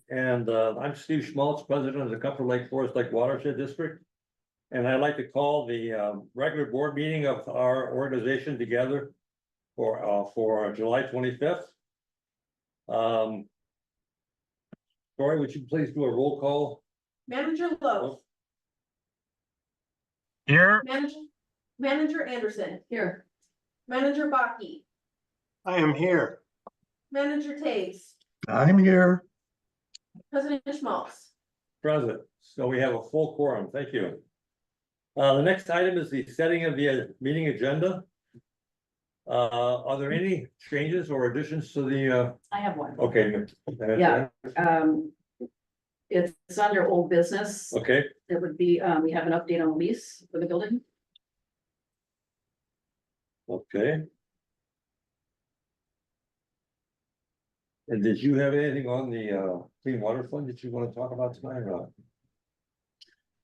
and I'm Steve Schmaltz, president of the Comfort Lake Forest Lake Watershed District. And I'd like to call the regular board meeting of our organization together for July 25th. Cory, would you please do a roll call? Manager Lowe. Here. Manager Anderson. Here. Manager Baki. I am here. Manager Taves. I'm here. President Schmaltz. Present, so we have a full quorum, thank you. The next item is the setting of the meeting agenda. Are there any changes or additions to the, I have one. okay. Yeah. It's under old business. Okay, It would be, we have an update on the lease for the building. okay. And did you have anything on the clean water fund that you want to talk about tonight or not?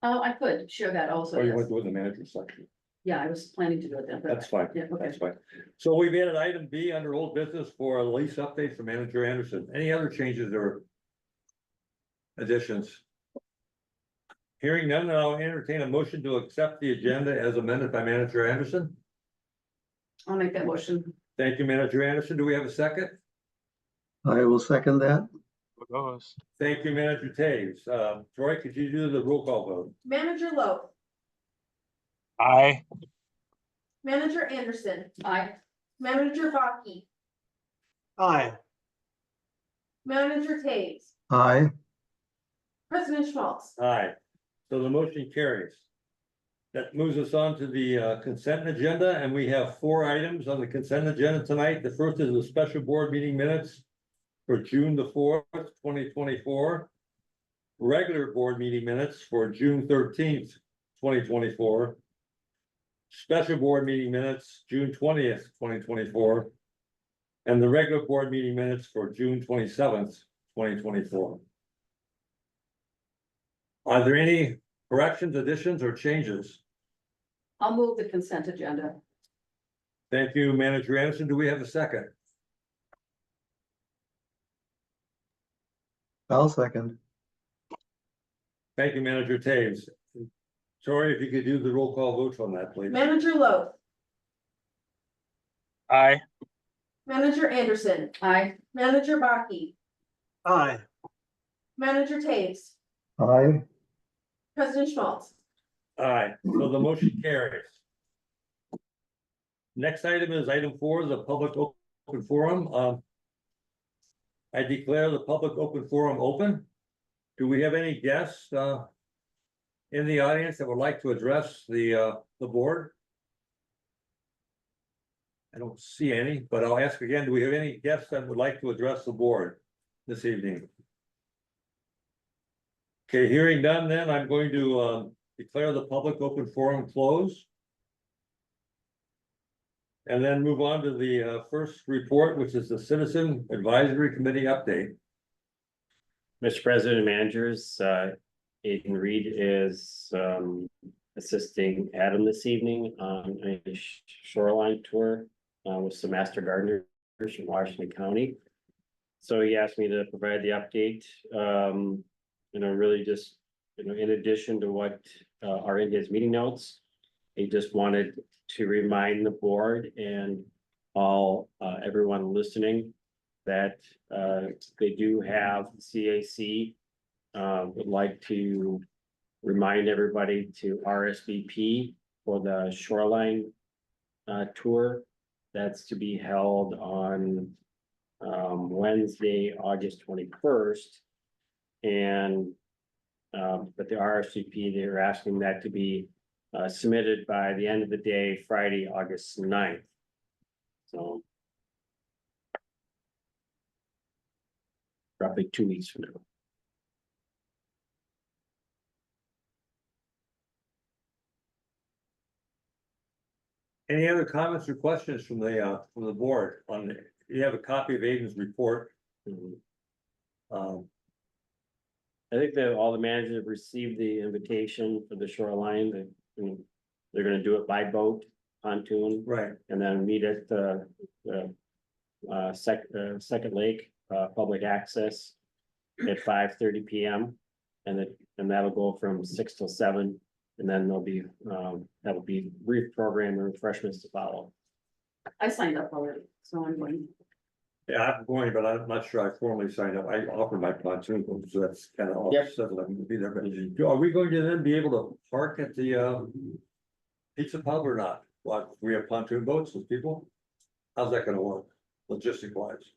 Oh, I could share that also. Or you yes. want to do it in the manager section? Yeah, I was planning to do it then, but That's fine, yeah, okay. that's fine. So we've added item B under old business for a lease update for Manager Anderson. Any other changes or additions? Hearing none, I'll entertain a motion to accept the agenda as amended by Manager Anderson. I'll make that motion. Thank you, Manager Anderson. Do we have a second? I will second that. Thank you, Manager Taves. Troy, could you do the roll call vote? Manager Lowe. Aye. Manager Anderson. Aye. Manager Baki. Aye. Manager Taves. Aye. President Schmaltz. Aye. So the motion carries. That moves us on to the consent agenda, and we have 4 items on the consent agenda tonight. The first is the special board meeting minutes for June the 4th, 2024. Regular board meeting minutes for June 13th, 2024. Special board meeting minutes, June 20th, 2024. And the regular board meeting minutes for June 27th, 2024. Are there any corrections, additions, or changes? I'll move the consent agenda. Thank you, Manager Anderson. Do we have a second? I'll second. Thank you, Manager Taves. Sorry, if you could do the roll call votes on that, please. Manager Lowe. Aye. Manager Anderson. Aye. Manager Baki. Aye. Manager Taves. Aye. President Schmaltz. Aye, so the motion carries. Next item is item 4, the public open forum. I declare the public open forum open. Do we have any guests in the audience that would like to address the board? I don't see any, but I'll ask again, do we have any guests that would like to address the board this evening? Okay, hearing none, then I'm going to declare the public open forum closed. And then move on to the first report, which is the Citizen Advisory Committee update. Mr. President and managers, Aiden Reed is assisting Adam this evening on a shoreline tour with some master gardeners from Washington County. So he asked me to provide the update, really just, in addition to what are in his meeting notes. He just wanted to remind the board and everyone listening that they do have CAC. Would like to remind everybody to RSVP for the shoreline tour. That's to be held on Wednesday, August 21st. And but the RSVP, they're asking that to be submitted by the end of the day, Friday, August 9th. So roughly 2 weeks from now. Any other comments or questions from the board on you have a copy of Aiden's report? I think that all the managers have received the invitation for the shoreline. They're gonna do it by boat, pontoon, Right, and then meet at the second lake, public access. at 5:30 PM. And that'll go from 6 till 7, and then there'll be, that'll be brief program and refreshments to follow. I signed up already, so I'm going. Yeah, I'm going, but I'm not sure I formally signed up. I offered my pontoon boat, so that's kind of all Yep. settled. I'm gonna be there, but are we going to then be able to park at the pizza pub or not? What, we have pontoon boats with people? How's that gonna work, logistic wise?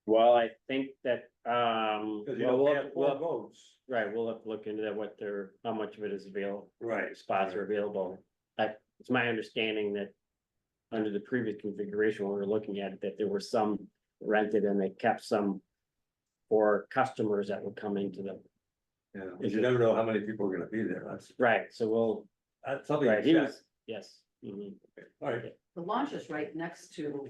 Well, I think that, Cause you well, know, we we'll have have- 4 boats. right, we'll have to look into that, how much of it is available. Right. Spots are available. It's my understanding that under the previous configuration, when we were looking at it, that there were some rented and they kept some for customers that would come into them. Yeah, cause you never know how many people are gonna be there. Right, so That's something. right, to he check. was, yes. Mhm. All right, The launch is right next to,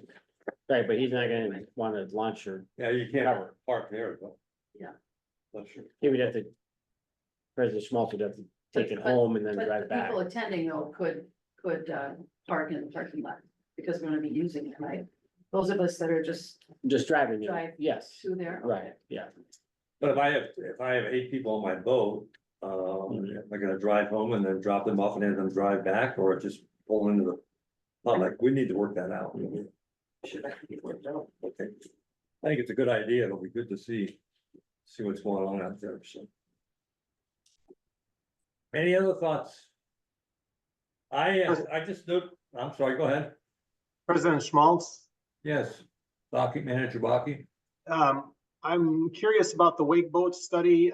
Right, but he's not gonna want to launch or yeah, you can't Cover. park there, though. Yeah. That's true. he would have to. President Schmaltz would have to take it But- home and then but drive the back. people attending though could park in the parking lot, because we're gonna be using it, right? Those of us that are just Just driving, Drive. yes, to there. right, yeah. But if I have 8 people on my boat, am I gonna drive home and then drop them off and then them drive back, or just pull into the public? We need to work that out. Should that be worked out? Okay. I think it's a good idea. It'll be good to see what's going on out there, so. Any other thoughts? I just note, I'm sorry, go ahead. President Schmaltz, Yes, docket manager Baki. I'm curious about the wake boat study.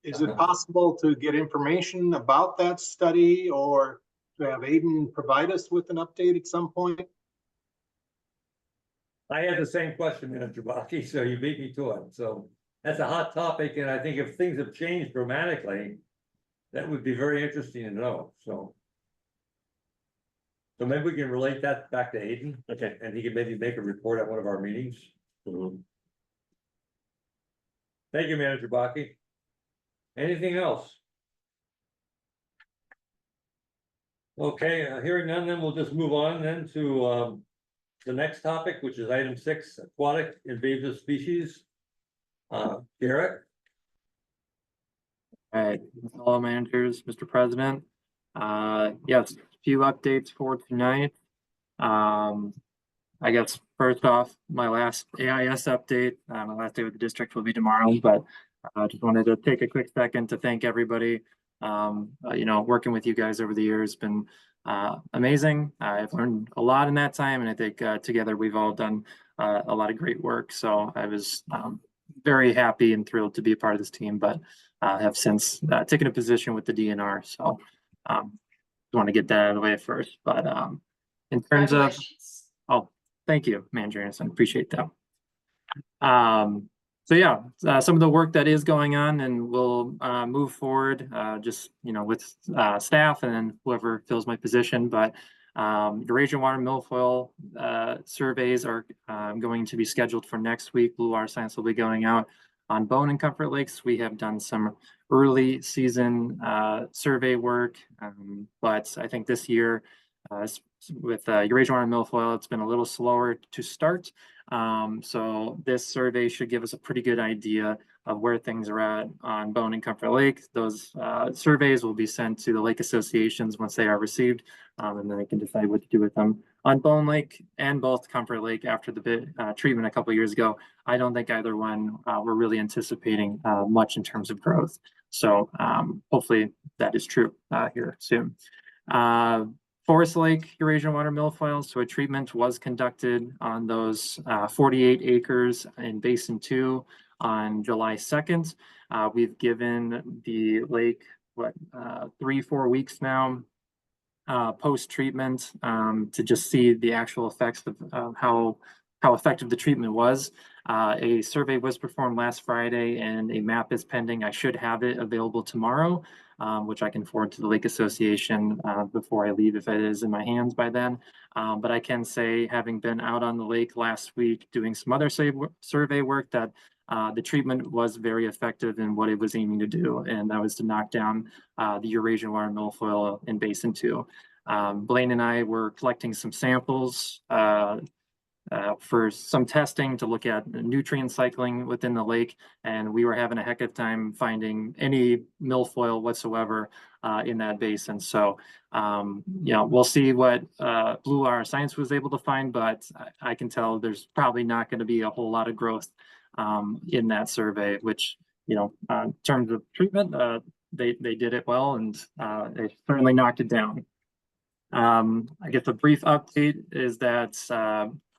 Is it possible to get information about that study or to have Aiden provide us with an update at some point? I had the same question, Manager Baki, so you beat me to it, so that's a hot topic, and I think if things have changed dramatically. That would be very interesting to know, so. So maybe we can relate that back to Aiden, Okay. and he can maybe make a report at one of our meetings. Mhm. Thank you, Manager Baki. Anything else? Okay, hearing none, then we'll just move on then to the next topic, which is item 6, aquatic invasive species. Garrett? All right, hello managers, Mr. President. Yes, a few updates for tonight. I guess first off, my last AIS update, my last day with the district will be tomorrow, but I just wanted to take a quick second to thank everybody. Working with you guys over the years has been amazing. I've learned a lot in that time, and I think together we've all done a lot of great work. So I was very happy and thrilled to be a part of this team, but have since taken a position with the DNR. So want to get that out of the way first. But in terms of, oh, thank you, Manager Anderson, appreciate that. So yeah, some of the work that is going on, and we'll move forward just with staff and then whoever fills my position. But Eurasian water milfoil surveys are going to be scheduled for next week. Blue Water Science will be going out on Bone and Comfort Lakes. We have done some early season survey work, but I think this year with Eurasian water milfoil, it's been a little slower to start. So this survey should give us a pretty good idea of where things are at on Bone and Comfort Lake. Those surveys will be sent to the lake associations once they are received, and then they can decide what to do with them. On Bone Lake and both Comfort Lake after the treatment a couple of years ago, I don't think either one we're really anticipating much in terms of growth. So hopefully that is true here soon. Forest Lake Eurasian water milfoil, so a treatment was conducted on those 48 acres in Basin 2 on July 2nd. We've given the lake, 3-4 weeks now post-treatment to just see the actual effects of how effective the treatment was. A survey was performed last Friday and a map is pending. I should have it available tomorrow, which I can forward to the Lake Association before I leave if it is in my hands by then. But I can say, having been out on the lake last week doing some other survey work, that the treatment was very effective in what it was aiming to do, and that was to knock down the Eurasian water milfoil in Basin 2. Blaine and I were collecting some samples for some testing to look at nutrient cycling within the lake. And we were having a heck of a time finding any milfoil whatsoever in that basin. So, we'll see what Blue Wire Science was able to find, but I can tell there's probably not going to be a whole lot of growth in that survey, which, in terms of treatment, they did it well, and they certainly knocked it down. I guess a brief update is that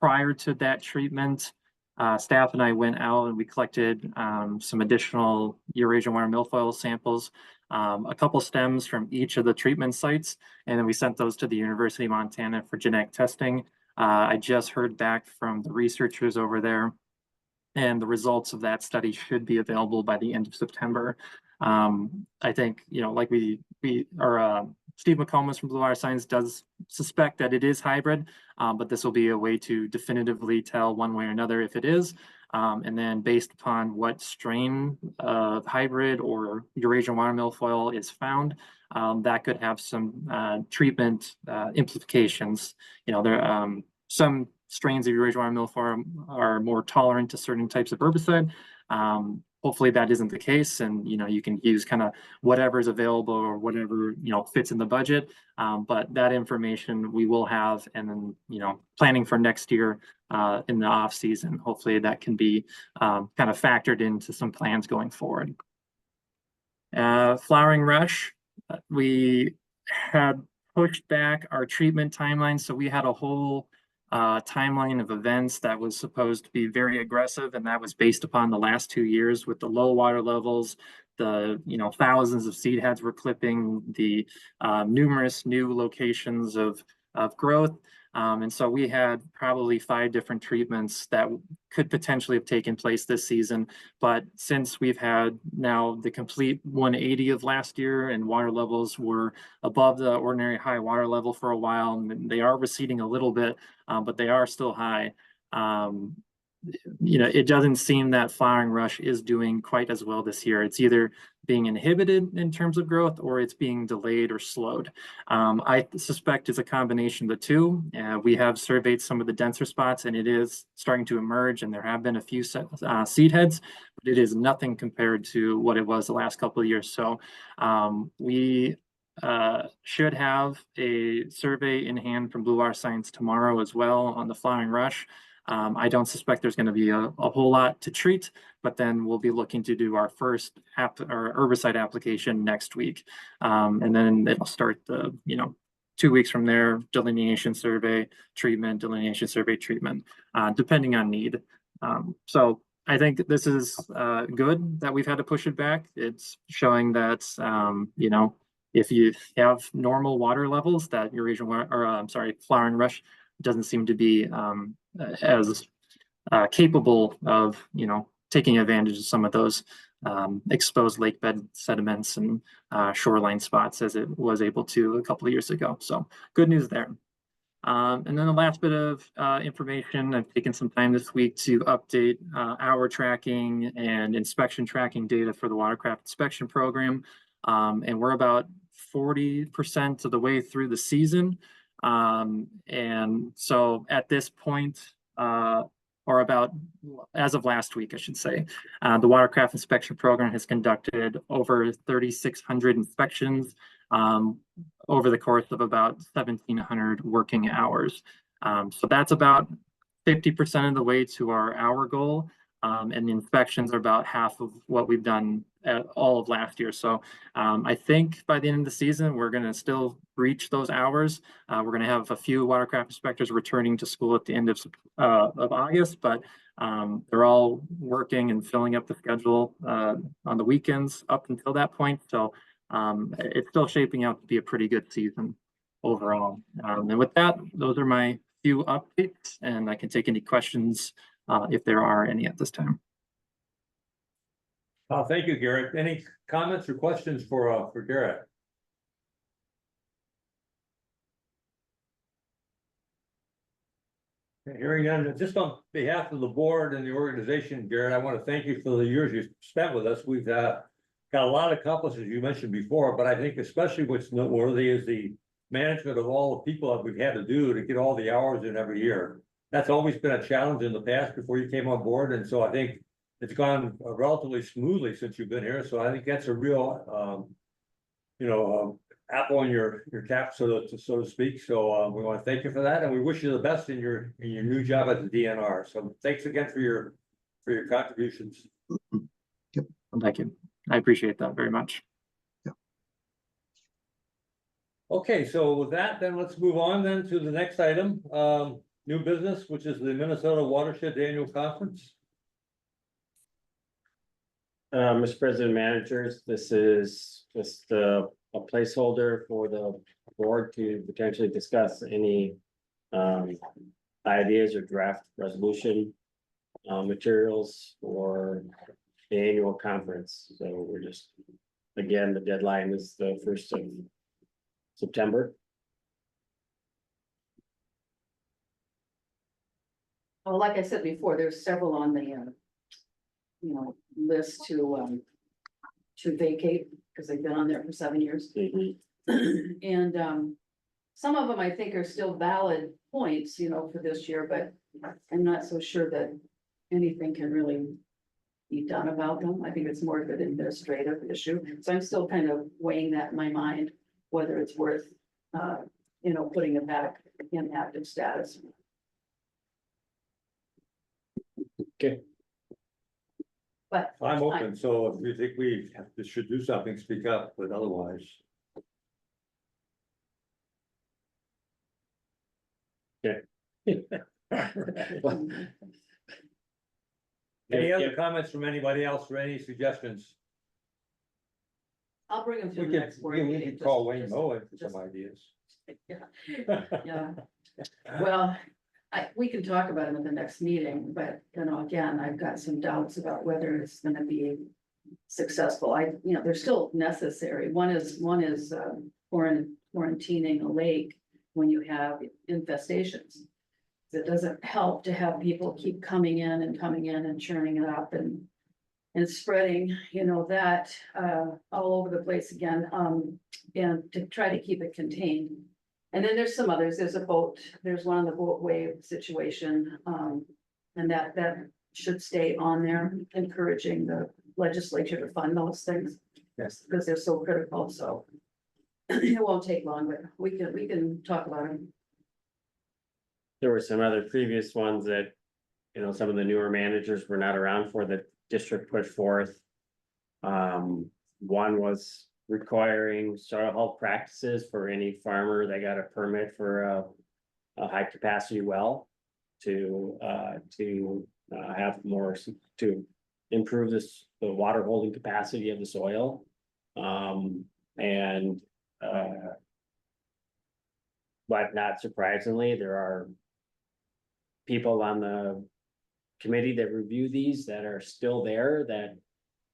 prior to that treatment, staff and I went out and we collected some additional Eurasian water milfoil samples, a couple stems from each of the treatment sites, and then we sent those to the University of Montana for genetic testing. I just heard back from the researchers over there, and the results of that study should be available by the end of September. I think, like Steve McComas from Blue Wire Science does suspect that it is hybrid, but this will be a way to definitively tell one way or another if it is. And then based upon what strain of hybrid or Eurasian water milfoil is found, that could have some treatment implications. There some strains of Eurasian water milfoil are more tolerant to certain types of herbicide. Hopefully that isn't the case, and you can use kind of whatever is available or whatever fits in the budget. But that information we will have, and then planning for next year in the off season. Hopefully that can be kind of factored into some plans going forward. Flowering rush, we had pushed back our treatment timeline, so we had a whole timeline of events that was supposed to be very aggressive, and that was based upon the last 2 years with the low water levels, the thousands of seed heads we're clipping, the numerous new locations of growth. And so we had probably 5 different treatments that could potentially have taken place this season. But since we've had now the complete 180 of last year, and water levels were above the ordinary high water level for a while, and they are receding a little bit, but they are still high. It doesn't seem that flowering rush is doing quite as well this year. It's either being inhibited in terms of growth, or it's being delayed or slowed. I suspect it's a combination of the two. We have surveyed some of the denser spots, and it is starting to emerge, and there have been a few seed heads, but it is nothing compared to what it was the last couple of years. So we should have a survey in hand from Blue Wire Science tomorrow as well on the flowering rush. I don't suspect there's going to be a whole lot to treat, but then we'll be looking to do our first herbicide application next week. And then it'll start the, 2 weeks from there, delineation survey, treatment, delineation survey, treatment, depending on need. So I think this is good that we've had to push it back. It's showing that, if you have normal water levels, that Eurasian flowering rush doesn't seem to be as capable of taking advantage of some of those exposed lake bed sediments and shoreline spots as it was able to a couple of years ago. So good news there. And then the last bit of information, I've taken some time this week to update hour tracking and inspection tracking data for the Watercraft Inspection Program. And we're about 40% of the way through the season. And so at this point, or about as of last week, I should say, the Watercraft Inspection Program has conducted over 3,600 inspections over the course of about 1,700 working hours. So that's about 50% of the way to our hour goal. And the inspections are about half of what we've done at all of last year. So I think by the end of the season, we're going to still reach those hours. We're going to have a few watercraft inspectors returning to school at the end of August, but they're all working and filling up the schedule on the weekends up until that point. So it's still shaping out to be a pretty good season overall. And with that, those are my few updates, and I can take any questions if there are any at this time. Thank you, Garrett. Any comments or questions for Garrett? Hearing none, just on behalf of the board and the organization, Garrett, I want to thank you for the years you've spent with us. We've got a lot accomplished, as you mentioned before, but I think especially what's noteworthy is the management of all the people that we've had to do to get all the hours in every year. that's always been a challenge in the past before you came on board, and so I think it's gone relatively smoothly since you've been here, so I think that's a real, apple on your cap, so to speak, so, we want to thank you for that, and we wish you the best in your new job at the DNR, so thanks again for your contributions. Thank you. I appreciate that very much. Okay, so with that, then let's move on then to the next item, new business, which is the Minnesota Watershed Annual Conference. Mr. President, managers, this is just a placeholder for the board to potentially discuss any ideas or draft resolution materials for the annual conference. So we're just, again, the deadline is the 1st of September. Well, like I said before, there's several on the, list to vacate, because they've been on there for 7 years. And, some of them I think are still valid points, for this year, but I'm not so sure that anything can really be done about them. I think it's more of an administrative issue, so I'm still kind of weighing that in my mind, whether it's worth, putting it back in active status. Okay. But I'm open, so if you think we should do something, speak up, but otherwise. Any other comments from anybody else or any suggestions? I'll bring them to We the could, next board we meeting. could call just- Wayne Moen for just- some ideas. Yeah, well, we can talk about it in the next meeting, but, again, I've got some doubts about whether it's gonna be successful. They're still necessary. One is quarantining a lake when you have infestations. It doesn't help to have people keep coming in and churning it up and spreading, that, all over the place again, and to try to keep it contained. And then there's some others, there's one on the boat wave situation, and that should stay on there, encouraging the legislature to fund those things. Yes. Because they're so critical, so it won't take long, but we can talk about them. There were some other previous ones that, some of the newer managers were not around for the district put forth. One was requiring soil health practices for any farmer that got a permit for a high capacity well to have more, to improve the water holding capacity of the soil. But not surprisingly, there are people on the committee that review these that are still there that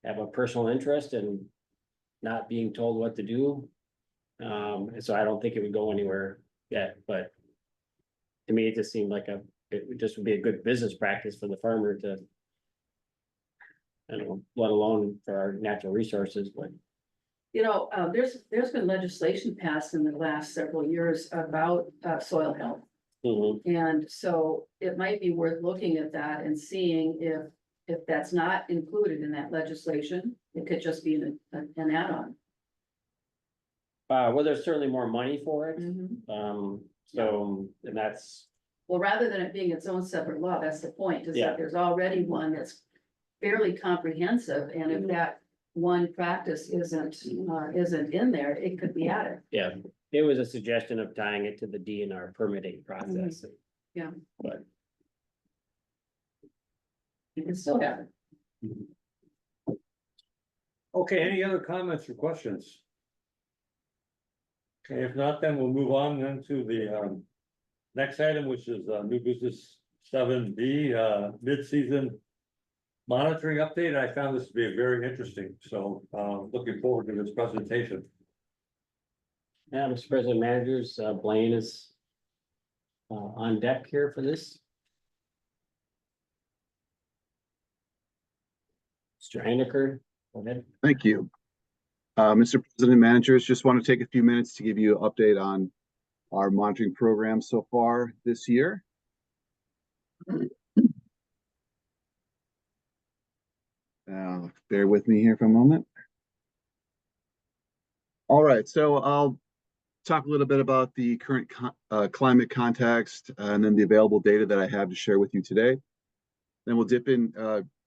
have a personal interest in not being told what to do. And so I don't think it would go anywhere yet, but to me, it just seemed like it just would be a good business practice for the farmer to, I don't know, let alone for our natural resources, but. There's been legislation passed in the last several years about soil health. And so it might be worth looking at that and seeing if that's not included in that legislation, it could just be an add-on. Well, there's certainly more money for it, so, and that's, Well, rather than it being its own separate law, that's the point, is Yeah. that there's already one that's fairly comprehensive, and if that one practice isn't in there, it could be added. yeah, it was a suggestion of tying it to the DNR permitting process. Yeah. But You can still have it. Okay, any other comments or questions? Okay, if not, then we'll move on then to the next item, which is new business 7B, mid-season monitoring update. I found this to be very interesting, so looking forward to this presentation. yeah, Mr. President, managers, Blaine is on deck here for this. Mr. Heinecker, go ahead. Thank you. Mr. President, managers, just want to take a few minutes to give you an update on our monitoring program so far this year. Bear with me here for a moment. All right, so I'll talk a little bit about the current climate context and then the available data that I have to share with you today. Then we'll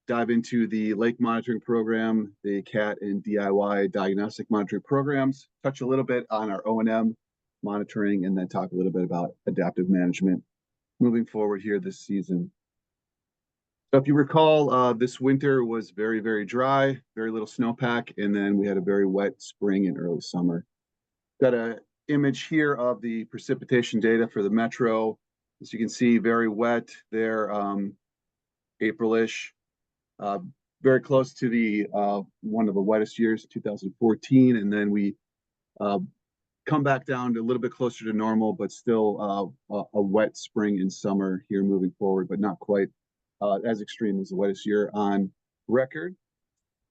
dive into the lake monitoring program, the CAT and DIY diagnostic monitoring programs, touch a little bit on our O&M monitoring, and then talk a little bit about adaptive management moving forward here this season. So if you recall, this winter was very, very dry, very little snowpack, and then we had a very wet spring and early summer. Got an image here of the precipitation data for the metro. As you can see, very wet there, April-ish, very close to the one of the wettest years, 2014, and then we come back down to a little bit closer to normal, but still a wet spring and summer here moving forward, but not quite as extreme as the wettest year on record.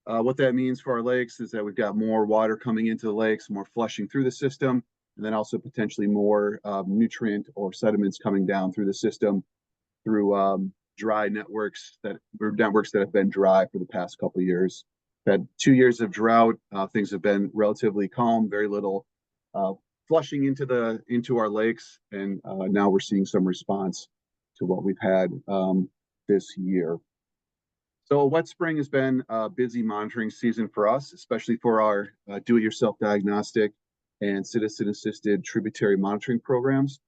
What that means for our lakes is that we've got more water coming into the lakes, more flushing through the system, and then also potentially more nutrient or sediments coming down through the system through dry networks that have been dry for the past couple of years. Had 2 years of drought. Things have been relatively calm, very little flushing into our lakes, and now we're seeing some response to what we've had this year. So a wet spring has been a busy monitoring season for us, especially for our do-it-yourself diagnostic and citizen-assisted tributary monitoring programs.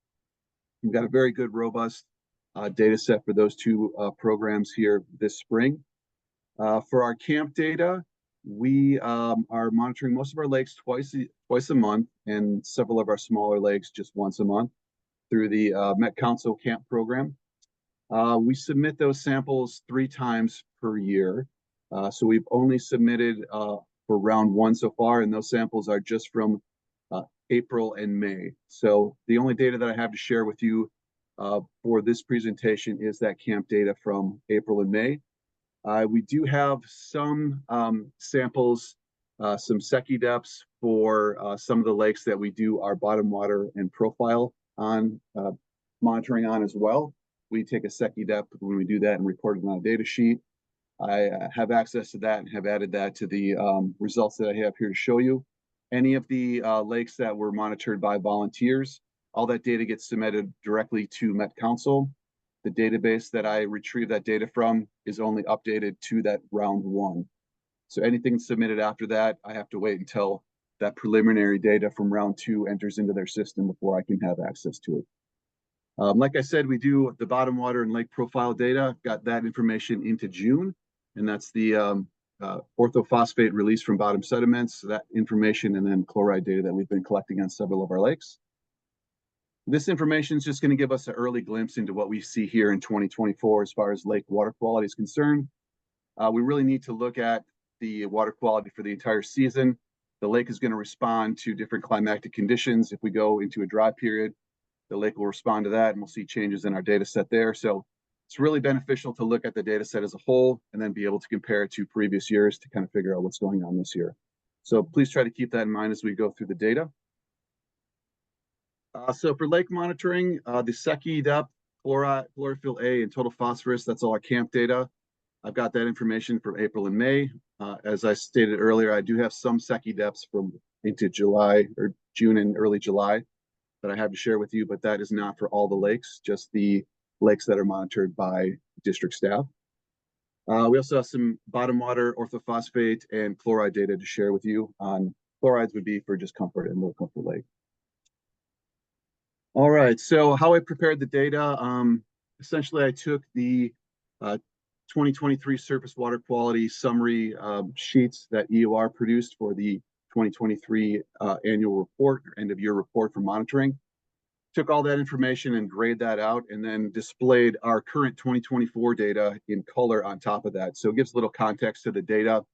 We've got a very good, robust data set for those two programs here this spring. For our camp data, we are monitoring most of our lakes twice a month, and several of our smaller lakes just once a month through the Met Council camp program. We submit those samples 3 times per year. So we've only submitted for round 1 so far, and those samples are just from April and May. So the only data that I have to share with you for this presentation is that camp data from April and May. We do have some samples, some SECI depths for some of the lakes that we do our bottom water and profile on monitoring on as well. We take a SECI depth when we do that and report it on a data sheet. I have access to that and have added that to the results that I have here to show you. Any of the lakes that were monitored by volunteers, all that data gets submitted directly to Met Council. The database that I retrieve that data from is only updated to that round 1. So anything submitted after that, I have to wait until that preliminary data from round 2 enters into their system before I can have access to it. Like I said, we do the bottom water and lake profile data. Got that information into June, and that's the orthophosphate release from bottom sediments, that information, and then chloride data that we've been collecting on several of our lakes. This information is just going to give us an early glimpse into what we see here in 2024 as far as lake water quality is concerned. We really need to look at the water quality for the entire season. The lake is going to respond to different climatic conditions. If we go into a dry period, the lake will respond to that, and we'll see changes in our data set there. So it's really beneficial to look at the data set as a whole and then be able to compare it to previous years to kind of figure out what's going on this year. So please try to keep that in mind as we go through the data. So for lake monitoring, the SECI depth, chlorophyll A, and total phosphorus, that's all our camp data. I've got that information from April and May. As I stated earlier, I do have some SECI depths from into July or June and early July that I have to share with you, but that is not for all the lakes, just the lakes that are monitored by district staff. We also have some bottom water, orthophosphate, and chloride data to share with you. On chlorides would be for just Comfort and Little Comfort Lake. All right, so how I prepared the data, essentially I took the 2023 surface water quality summary sheets that EOR produced for the 2023 annual report or end of year report for monitoring. Took all that information and grayed that out and then displayed our current 2024 data in color on top of that. So it gives a little context to the data.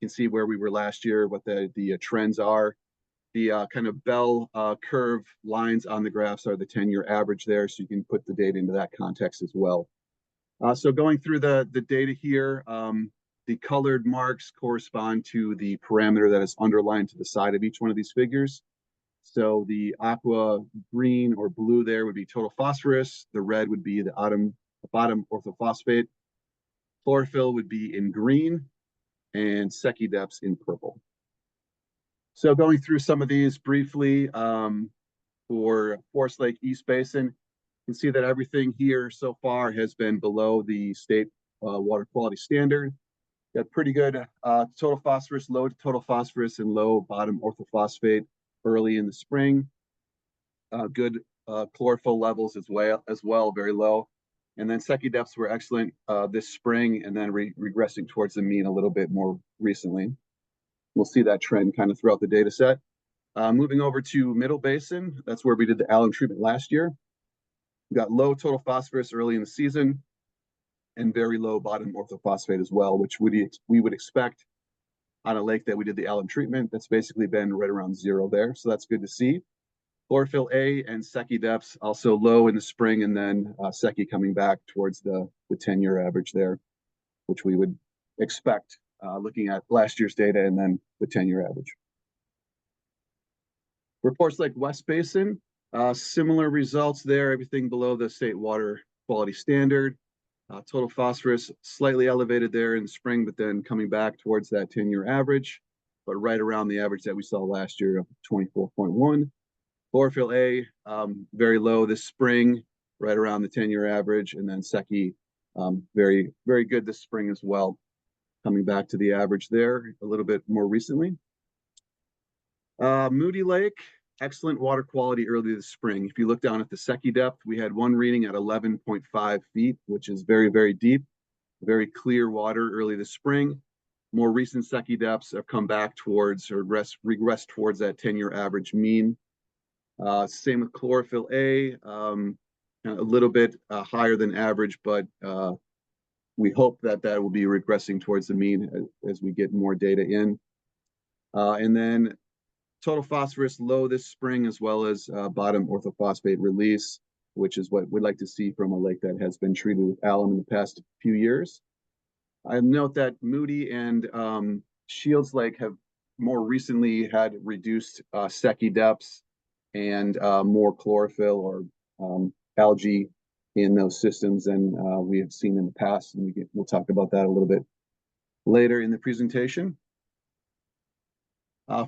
You can see where we were last year, what the trends are. The kind of bell curve lines on the graphs are the 10-year average there, so you can put the data into that context as well. So going through the data here, the colored marks correspond to the parameter that is underlined to the side of each one of these figures. So the aqua green or blue there would be total phosphorus. The red would be the bottom orthophosphate. Chlorophyll would be in green and Secchi-Deps in purple. So going through some of these briefly, for Forest Lake East Basin, you can see that everything here so far has been below the state water quality standard. Got pretty good total phosphorus, low total phosphorus, and low bottom orthophosphate early in the spring. Good chlorophyll levels as well, very low. And then Secchi-Deps were excellent this spring, and then regressing towards the mean a little bit more recently. We'll see that trend kind of throughout the data set. Moving over to Middle Basin, that's where we did the alum treatment last year. We got low total phosphorus early in the season and very low bottom orthophosphate as well, which we would expect on a lake that we did the alum treatment. That's basically been right around 0 there, so that's good to see. Chlorophyll A and Secchi-Deps also low in the spring, and then Secchi coming back towards the 10-year average there, which we would expect looking at last year's data and then the 10-year average. For Forest Lake West Basin, similar results there, everything below the state water quality standard. Total phosphorus slightly elevated there in the spring, but then coming back towards that 10-year average, but right around the average that we saw last year of 24.1. Chlorophyll A, very low this spring, right around the 10-year average, and then Secchi, very, very good this spring as well, coming back to the average there a little bit more recently. Moody Lake, excellent water quality early this spring. If you look down at the Secchi depth, we had one reading at 11.5 feet, which is very, very deep, very clear water early this spring. More recent Secchi depths have come back towards or regressed towards that 10-year average mean. Same with chlorophyll A, a little bit higher than average, but we hope that will be regressing towards the mean as we get more data in. And then total phosphorus low this spring, as well as bottom orthophosphate release, which is what we'd like to see from a lake that has been treated with alum in the past few years. I note that Moody and Shields Lake have more recently had reduced Secchi depths and more chlorophyll or algae in those systems than we have seen in the past. And we'll talk about that a little bit later in the presentation.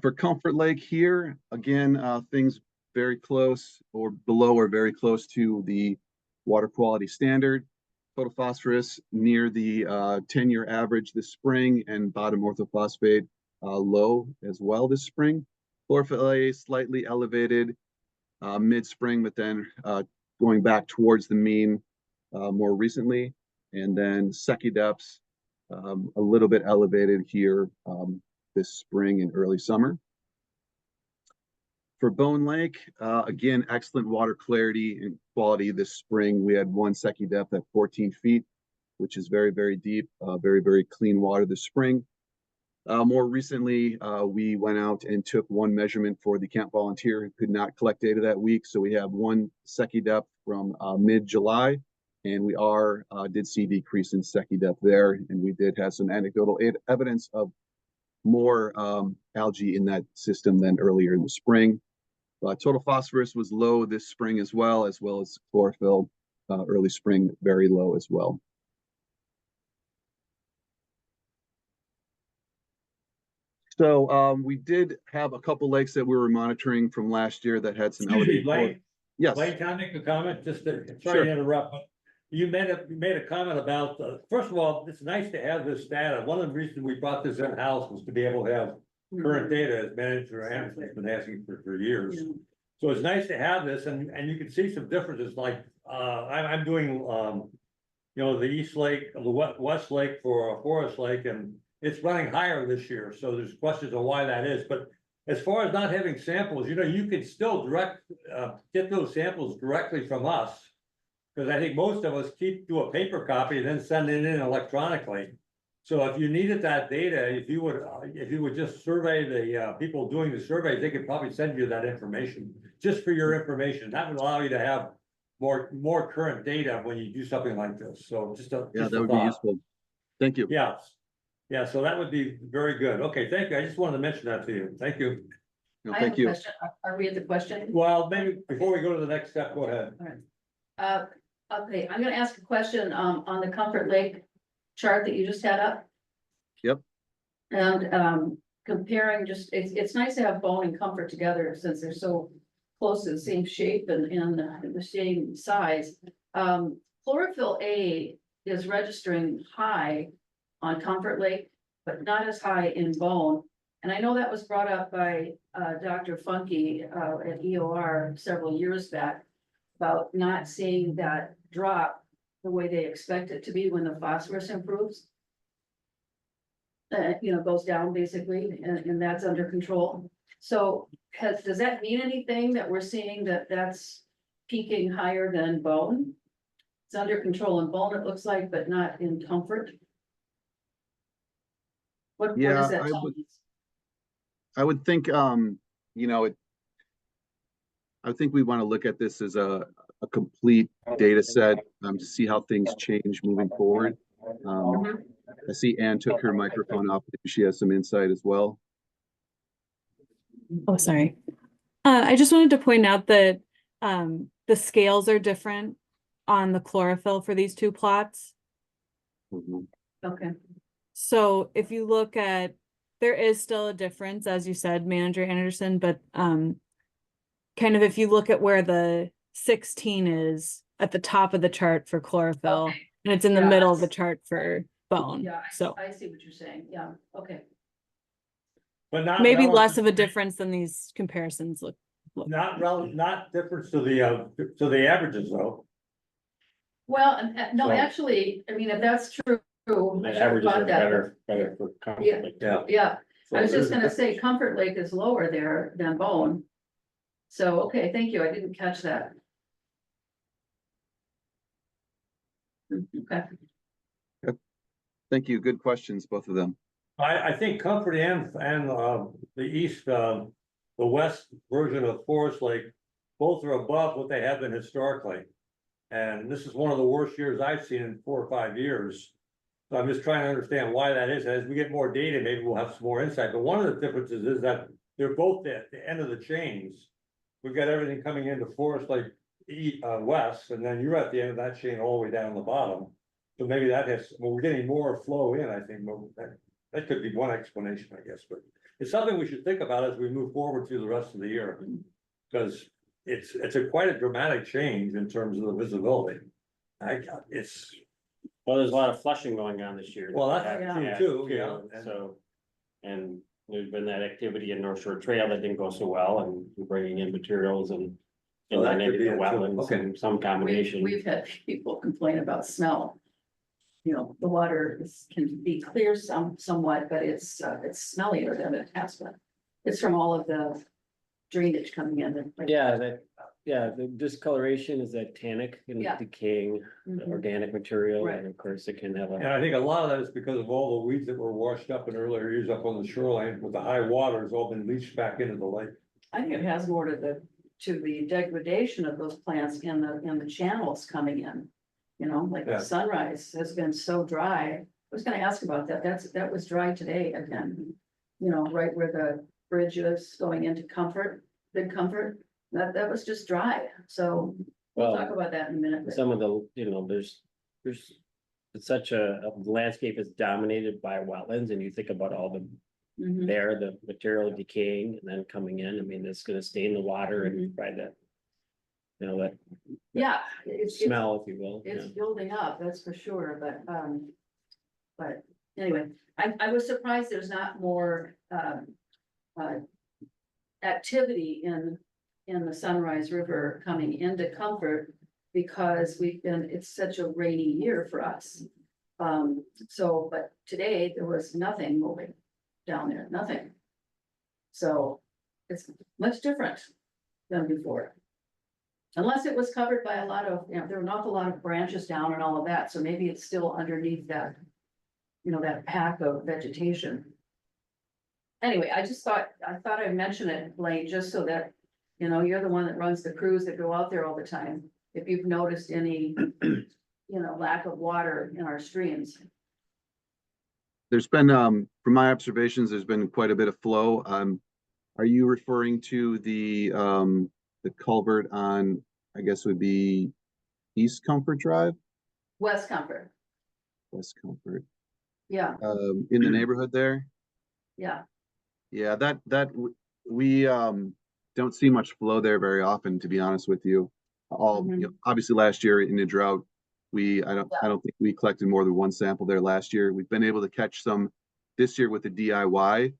For Comfort Lake here, again, things very close or below or very close to the water quality standard. Total phosphorus near the 10-year average this spring, and bottom orthophosphate low as well this spring. Chlorophyll A slightly elevated mid-spring, but then going back towards the mean more recently. And then Secchi-Deps a little bit elevated here this spring and early summer. For Bone Lake, again, excellent water clarity and quality this spring. We had one Secchi-Dep at 14 feet, which is very, very deep, very, very clean water this spring. More recently, we went out and took one measurement for the camp volunteer who could not collect data that week. So we have one Secchi-Dep from mid-July, and we did see decrease in Secchi-Dep there. And we did have some anecdotal evidence of more algae in that system than earlier in the spring. Total phosphorus was low this spring as well as chlorophyll early spring, very low as well. So we did have a couple lakes that we were monitoring from last year that had some elevated. Blake, Yes. Blake, can I make a comment? Sorry Sure. to interrupt, but you made a comment about, first of all, it's nice to have this data. One of the reasons we brought this in-house was to be able to have current data, as Manager Anderson's been asking for years. So it's nice to have this, and you can see some differences, like, I'm doing, the East Lake, the West Lake for Forest Lake, and it's running higher this year, so there's questions on why that is, but as far as not having samples, you can still get those samples directly from us. Because I think most of us do a paper copy and then send it in electronically. So if you needed that data, if you would just survey the people doing the surveys, they could probably send you that information, just for your information. That would allow you to have more current data when you do something like this. So That would be useful. Thank you. Yeah, so that would be very good. Okay, thank you. I just wanted to mention that to you. Thank you. No, I have thank a you. question. Are we at the question? Well, maybe before we go to the next step, go ahead. Okay, I'm gonna ask a question, on the Comfort Lake chart that you just had up. Yep. And, comparing just, it's nice to have Bone and Comfort together since they're so close to the same shape and the same size. Chlorophyll A is registering high on Comfort Lake, but not as high in Bone. And I know that was brought up by, Dr. Funky, at EOR several years back about not seeing that drop the way they expect it to be when the phosphorus improves. Goes down basically, and that's under control. So does that mean anything that we're seeing that that's peaking higher than Bone? It's under control in Bone, it looks like, but not in Comfort. What Yeah, does that I tell would- me? I would think, you know, I think we want to look at this as a complete data set, to see how things change moving forward. I see Ann took her microphone off. Maybe she has some insight as well. Oh, sorry. I just wanted to point out that the scales are different on the chlorophyll for these two plots. Mhm. Okay, So if you look at, there is still a difference, as you said, Manager Anderson, but kind of if you look at where the 16 is at the top of the chart for chlorophyll, Okay. and it's in the Yeah. middle of the chart for bone. yeah, So I see what you're saying, yeah, okay. But not. maybe relative less of a to- difference than these comparisons look. Not difference to the averages though. Well, no, So- actually, I mean, if that's true. I The should've averages thought are that. better for Comfort Yeah. Lake. Yeah. Yeah, So I was there's just a gonna say difference. Comfort Lake is lower there than Bone. So, okay, thank you, I didn't catch that. Okay, Thank you. Good questions, both of them. I think Comfort and the east, the west version of Forest Lake, both are above what they have been historically. And this is one of the worst years I've seen in 4 or 5 years. So I'm just trying to understand why that is. As we get more data, maybe we'll have some more insight. But one of the differences is that they're both at the end of the chains. We've got everything coming into Forest Lake west, and then you're at the end of that chain all the way down the bottom. So maybe that has, well, we're getting more flow in, I think, well, that could be one explanation, I guess, but it's something we should think about as we move forward through the rest of the year. Because it's quite a dramatic change in terms of the visibility. It's, Well, there's a lot of flushing going on this year. well, that's Yeah. true too, yeah. And- So, and there's been that activity in North Shore Trail that didn't go so well, and we're bringing in materials and. So that And then could be into the it too. wetlands Okay. and some combination. we've had people complain about smell. The water can be clear somewhat, but it's smellier than it has been. It's from all of the drainage coming in. The discoloration is that tannic and Yeah. decaying Mhm. organic material, Right. and of course it can have And a. I think a lot of that is because of all the weeds that were washed up in earlier years up on the shoreline with the high waters all been leached back into the lake. I think it has more to the degradation of those plants in the channels coming in. Like Yeah. the Sunrise has been so dry. I was gonna ask about that. That was dry today again. Right where the bridge is going into Big Comfort. That was just dry. So we'll Well, talk about that in a minute. Some of the, there's, it's such a landscape is dominated by wetlands, and you think about all the Mhm. the material decaying and then coming in. I mean, it's gonna stay in the water and Mm-hmm. try to. That Yeah, it's smell, if you will. it's yeah. building up, that's for sure, but anyway, I was surprised there's not more, activity in the Sunrise River coming into Comfort because it's such a rainy year for us. But today there was nothing moving down there, nothing. So it's much different than before. Unless it was covered by a lot of, there were an awful lot of branches down and all of that, so maybe it's still underneath that. That pack of vegetation. Anyway, I thought I'd mention it, Blaine, just so that, you're the one that runs the crews that go out there all the time. If you've noticed any, lack of water in our streams. There's been, from my observations, there's been quite a bit of flow. Are you referring to the culvert on, I guess would be East Comfort Drive, West Comfort, West Comfort, yeah, in the neighborhood there. yeah, Yeah, we don't see much flow there very often, to be honest with you. Obviously last year in the drought, I don't think we collected more than one sample there last year. We've been able to catch some this year with the DIY.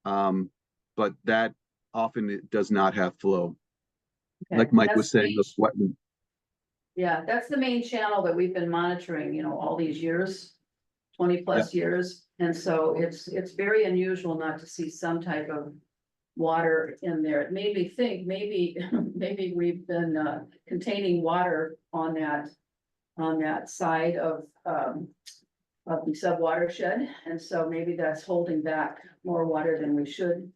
But that often it does not have flow. okay. Like Mike was That's the saying, main- those wetland. Yeah, that's the main channel that we've been monitoring, you know, all these years, 20+ years. And so it's very unusual not to see some type of water in there. It made me think, maybe, maybe we've been containing water on that side of the sub watershed. And so maybe that's holding back more water than we should.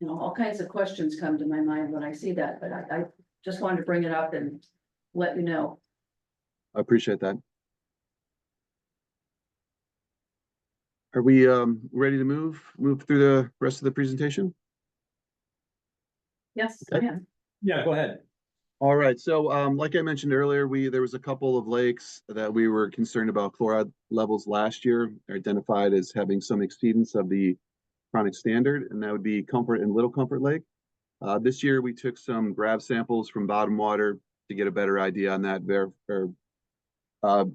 You know, all kinds of questions come to my mind when I see that, but I just wanted to bring it up and let you know. I appreciate that. Are we ready to move through the rest of the presentation? Yes, Okay. yeah. Yeah, go ahead. All right, so like I mentioned earlier, there was a couple of lakes that we were concerned about chloride levels last year, identified as having some exceedance of the chronic standard, and that would be Comfort and Little Comfort Lake. This year we took some grab samples from bottom water to get a better idea on that,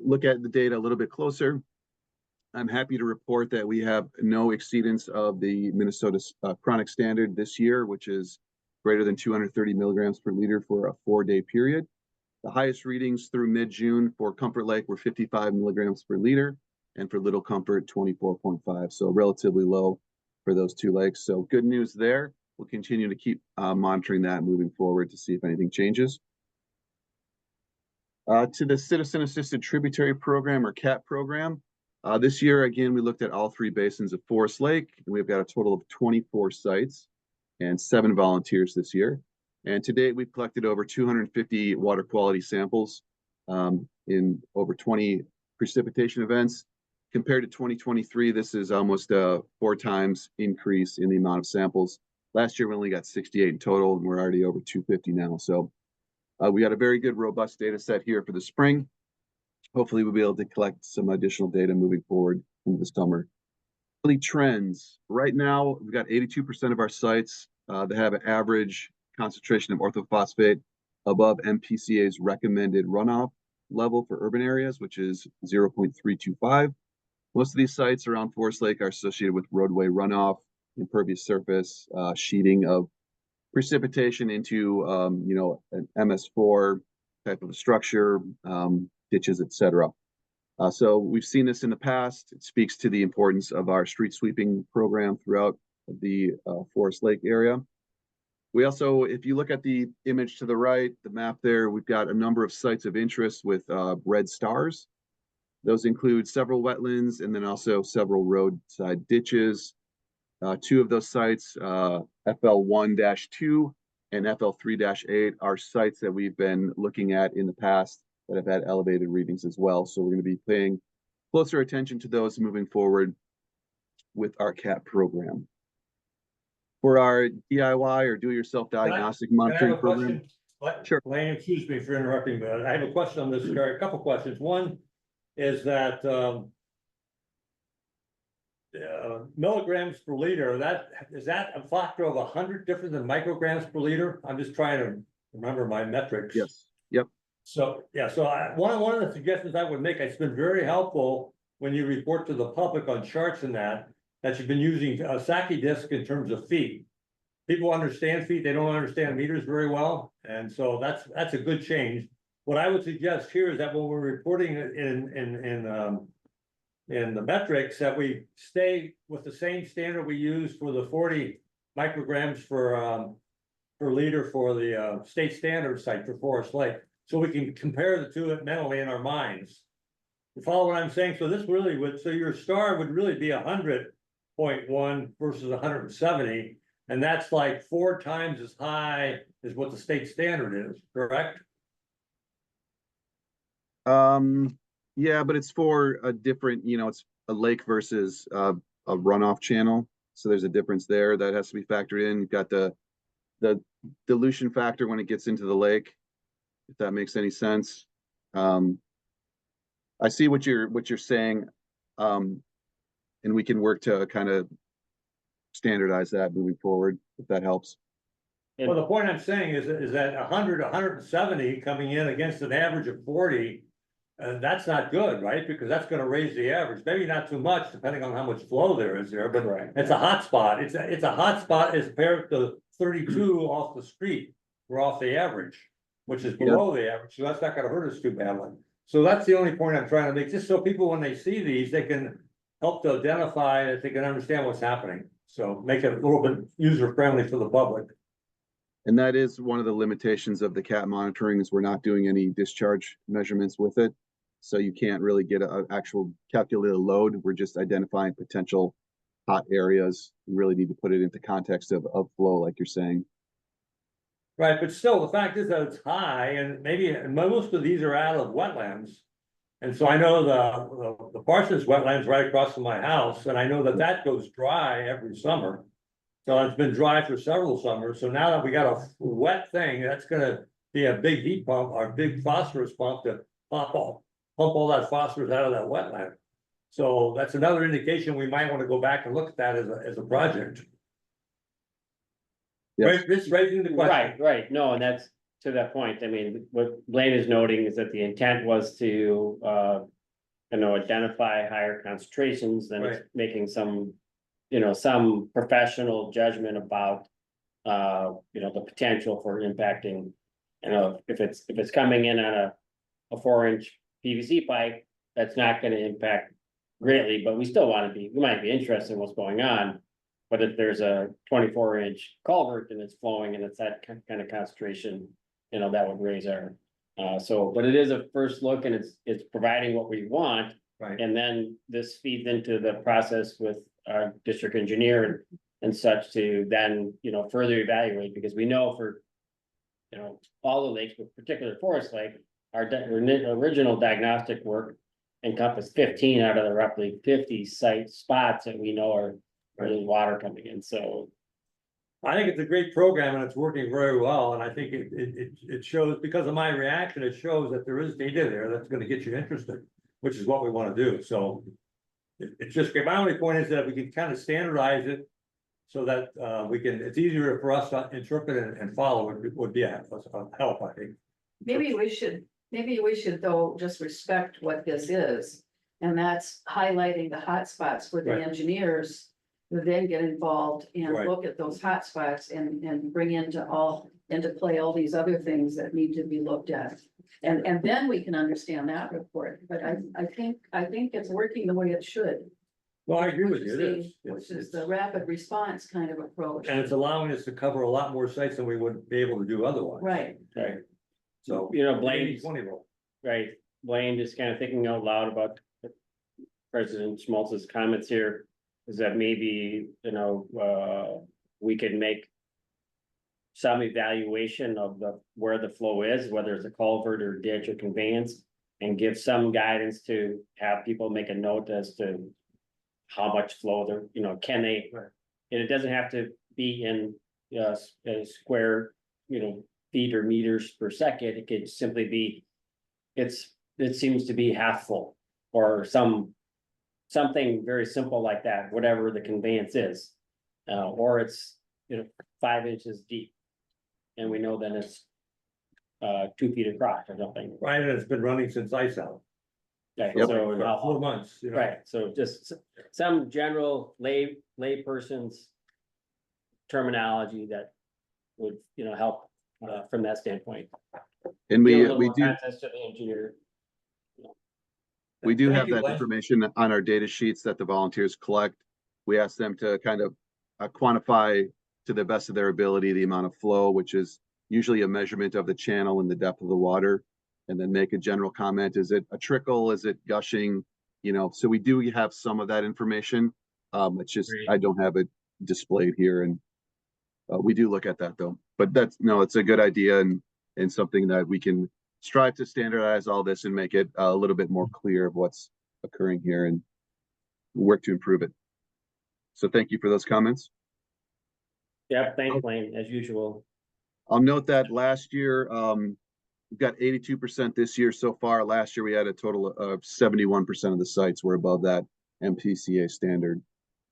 look at the data a little bit closer. I'm happy to report that we have no exceedance of the Minnesota chronic standard this year, which is greater than 230 milligrams per liter for a 4-day period. The highest readings through mid-June for Comfort Lake were 55 milligrams per liter, and for Little Comfort, 24.5. So relatively low for those two lakes. So good news there. We'll continue to keep monitoring that moving forward to see if anything changes. To the Citizen Assisted Tributary Program, or CAT program. This year, again, we looked at all 3 basins of Forest Lake, and we've got a total of 24 sites and 7 volunteers this year. And to date, we've collected over 250 water quality samples in over 20 precipitation events. Compared to 2023, this is almost a 4 times increase in the amount of samples. Last year, we only got 68 in total, and we're already over 250 now. So we got a very good, robust data set here for the spring. Hopefully, we'll be able to collect some additional data moving forward into the summer. Trends. Right now, we've got 82% of our sites that have an average concentration of orthophosphate above MPCA's recommended runoff level for urban areas, which is 0.325. Most of these sites around Forest Lake are associated with roadway runoff, impervious surface, sheeting of precipitation into, an MS4 type of a structure, ditches, etc. So we've seen this in the past. It speaks to the importance of our street sweeping program throughout the Forest Lake area. We also, if you look at the image to the right, the map there, we've got a number of sites of interest with red stars. Those include several wetlands and then also several roadside ditches. 2 of those sites, FL1-2 and FL3-8, are sites that we've been looking at in the past that have had elevated readings as well. So we're going to be paying closer attention to those moving forward with our CAT program. For our DIY or do-it-yourself diagnostic monitoring program. Sure. Lane, excuse me for interrupting, but I have a question on this, a couple questions. One is that milligrams per liter, is that a factor of 100 different than micrograms per liter? I'm just trying to remember my metrics. Yes. Yep. So, yeah, so one of the suggestions I would make, it's been very helpful when you report to the public on charts and that you've been using a Saki disc in terms of feet. People understand feet, they don't understand meters very well, and so that's a good change. What I would suggest here is that when we're reporting in the metrics, that we stay with the same standard we use for the 40 micrograms per liter for the state standard site for Forest Lake, so we can compare the two mentally in our minds. You follow what I'm saying? So this really would, so your star would really be 100.1 versus 170, and that's like 4 times as high as what the state standard is, correct? Yeah, but it's for a different, it's a lake versus a runoff channel. So there's a difference there that has to be factored in. You've got the dilution factor when it gets into the lake, if that makes any sense. I see what you're saying. And we can work to kind of standardize that moving forward, if that helps. Well, the point I'm saying is that 170 coming in against an average of 40. That's not good, right? Because that's gonna raise the average, maybe not too much, depending on how much flow there is there, but Right. it's a hot spot. It's a hot spot as compared to 32 off the street. We're off the average, which is below the average, so that's not gonna hurt us too badly. So that's the only point I'm trying to make, just so people, when they see these, they can help to identify, that they can understand what's happening. So make it a little bit user friendly for the public. And that is one of the limitations of the CAT monitoring, is we're not doing any discharge measurements with it. So you can't really get an actual calculated load. We're just identifying potential hot areas. You really need to put it into context of flow, like you're saying. Right, but still, the fact is that it's high, and maybe most of these are out of wetlands. And so I know the Parsons wetlands right across from my house, and I know that goes dry every summer. So it's been dry for several summers, so now that we got a wet thing, that's gonna be a big heat pump, or big phosphorus pump to pump all that phosphorus out of that wetland. So that's another indication we might wanna go back and look at that as a project. Yes. Right, just raising the question. Right, no, and that's to that point. I mean, what Blaine is noting is that the intent was to, identify higher concentrations than Right. making some, some professional judgment about, the potential for impacting. If it's coming in on a 4-inch PVC pipe, that's not gonna impact greatly, but we still we might be interested in what's going on. But if there's a 24-inch culvert and it's flowing and it's that kind of concentration, that would raise our, but it is a first look, and it's providing what we want. Right. And then this feeds into the process with our district engineer and such to then, further evaluate, because we know for, all the lakes, but particularly Forest Lake, our original diagnostic work encompassed 15 out of the roughly 50 site spots that we know are really water coming in, so. I think it's a great program and it's working very well, and I think it shows, because of my reaction, it shows that there is data there that's gonna get you interested, which is what we wanna do, so. It's just, my only point is that we can kind of standardize it. So that it's easier for us to interpret and follow, would be a help, I think. Maybe we should though just respect what this is. And that's highlighting the hot spots for the Right. engineers who then get involved and Right. look at those hot spots and bring into play all these other things that need to be looked at. And then we can understand that report, but I think it's working the way it should. Well, I agree with Which you, is it is. Which is the rapid response kind of approach. And it's allowing us to cover a lot more sites than we would be able to do otherwise. Right. Right. So. Blaine, 20 rule. right, Blaine, just kind of thinking out loud about President Schmaltz's comments here, is that maybe, we could make some evaluation of where the flow is, whether it's a culvert or ditch or conveyance, and give some guidance to have people make a note as to how much flow they're, can they, Right. and it doesn't have to be in, a square, feet or meters per second. It could simply be, it seems to be half full, or something very simple like that, whatever the conveyance is. Or it's, 5 inches deep. And we know that it's 2 feet across or something. Right, and it's been running since ice out. Right, Yep. so, For 4 months, right, so just some general lay person's terminology that would, help from that standpoint. And Give a we little more do. context to the engineer. We do Thank have you, that Glenn. information on our data sheets that the volunteers collect. We ask them to kind of quantify to the best of their ability the amount of flow, which is usually a measurement of the channel and the depth of the water, and then make a general comment. Is it a trickle? Is it gushing? So we do have some of that information. It's just, Great. I don't have it displayed here, and we do look at that though. But it's a good idea, and something that we can strive to standardize all this and make it a little bit more clear of what's occurring here and work to improve it. So thank you for those comments. Yep, thanks, Blaine, as usual. I'll note that last year, We've got 82% this year so far. Last year, we had a total of 71% of the sites were above that MPCA standard.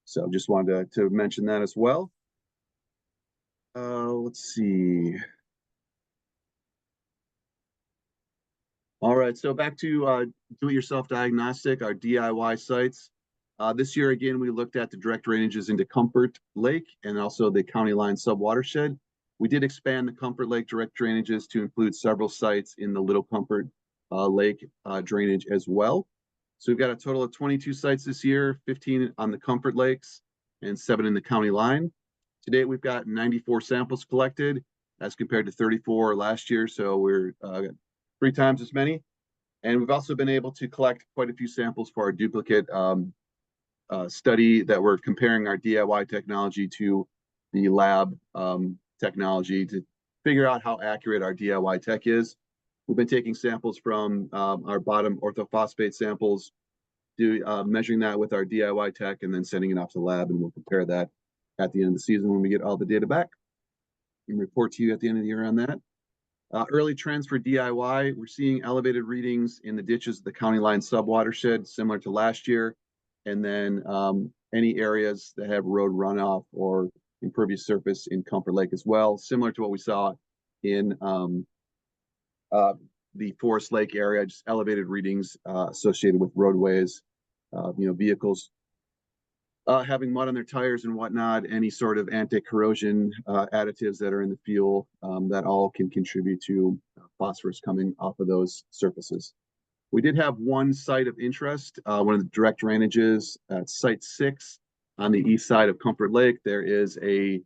So just wanted to mention that as well. Let's see. All right, so back to do-it-yourself diagnostic, our DIY sites. This year, again, we looked at the direct drainages into Comfort Lake and also the county line subwatershed. We did expand the Comfort Lake direct drainages to include several sites in the Little Comfort Lake drainage as well. So we've got a total of 22 sites this year, 15 on the Comfort Lakes and 7 in the county line. To date, we've got 94 samples collected as compared to 34 last year. So we're 3 times as many. And we've also been able to collect quite a few samples for our duplicate study that we're comparing our DIY technology to the lab technology to figure out how accurate our DIY tech is. We've been taking samples from our bottom orthophosphate samples, measuring that with our DIY tech, and then sending it off to the lab, and we'll compare that at the end of the season when we get all the data back and report to you at the end of the year on that. Early trends for DIY, we're seeing elevated readings in the ditches of the county line subwatershed, similar to last year. And then any areas that have road runoff or impervious surface in Comfort Lake as well, similar to what we saw in the Forest Lake area, just elevated readings associated with roadways, vehicles having mud on their tires and whatnot, any sort of anti-corrosion additives that are in the fuel, that all can contribute to phosphorus coming off of those surfaces. We did have one site of interest, one of the direct drainages at Site 6 on the east side of Comfort Lake. There is a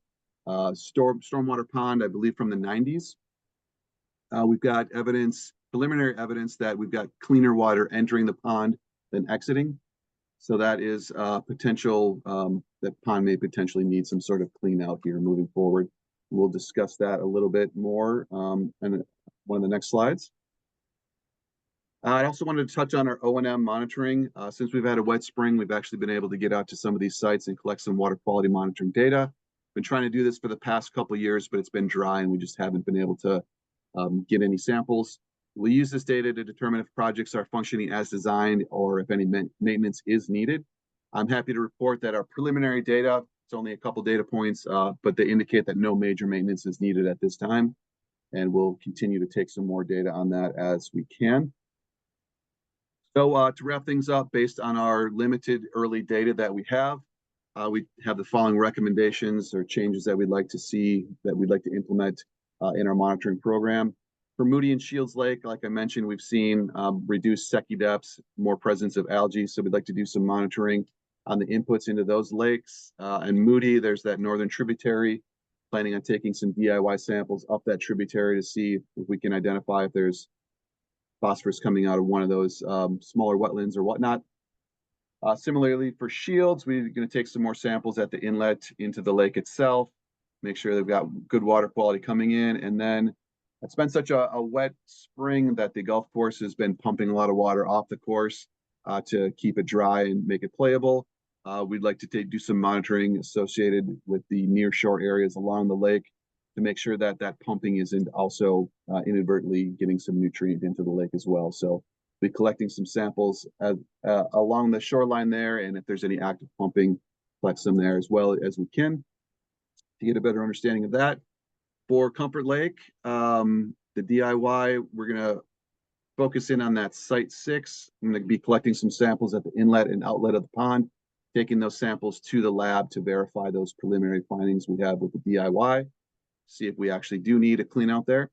stormwater pond, I believe, from the 90s. We've got preliminary evidence that we've got cleaner water entering the pond than exiting. So that is potential, that pond may potentially need some sort of clean out here moving forward. We'll discuss that a little bit more in one of the next slides. I also wanted to touch on our O&M monitoring. Since we've had a wet spring, we've actually been able to get out to some of these sites and collect some water quality monitoring data. Been trying to do this for the past couple of years, but it's been dry and we just haven't been able to get any samples. We use this data to determine if projects are functioning as designed or if any maintenance is needed. I'm happy to report that our preliminary data, it's only a couple data points, but they indicate that no major maintenance is needed at this time. And we'll continue to take some more data on that as we can. So to wrap things up, based on our limited early data that we have the following recommendations or changes that we'd like to see, that we'd like to implement in our monitoring program. For Moody and Shields Lake, like I mentioned, we've seen reduced secchi depths, more presence of algae. So we'd like to do some monitoring on the inputs into those lakes. And Moody, there's that northern tributary, planning on taking some DIY samples up that tributary to see if we can identify if there's phosphorus coming out of one of those smaller wetlands or whatnot. Similarly for Shields, we're going to take some more samples at the inlet into the lake itself, make sure they've got good water quality coming in. And then it's been such a wet spring that the golf course has been pumping a lot of water off the course to keep it dry and make it playable. We'd like to do some monitoring associated with the near shore areas along the lake to make sure that that pumping isn't also inadvertently getting some nutrient into the lake as well. So we'll be collecting some samples along the shoreline there, and if there's any active pumping, collect some there as well as we can to get a better understanding of that. For Comfort Lake, the DIY, we're going to focus in on that Site 6. I'm going to be collecting some samples at the inlet and outlet of the pond, taking those samples to the lab to verify those preliminary findings we have with the DIY, see if we actually do need a clean out there.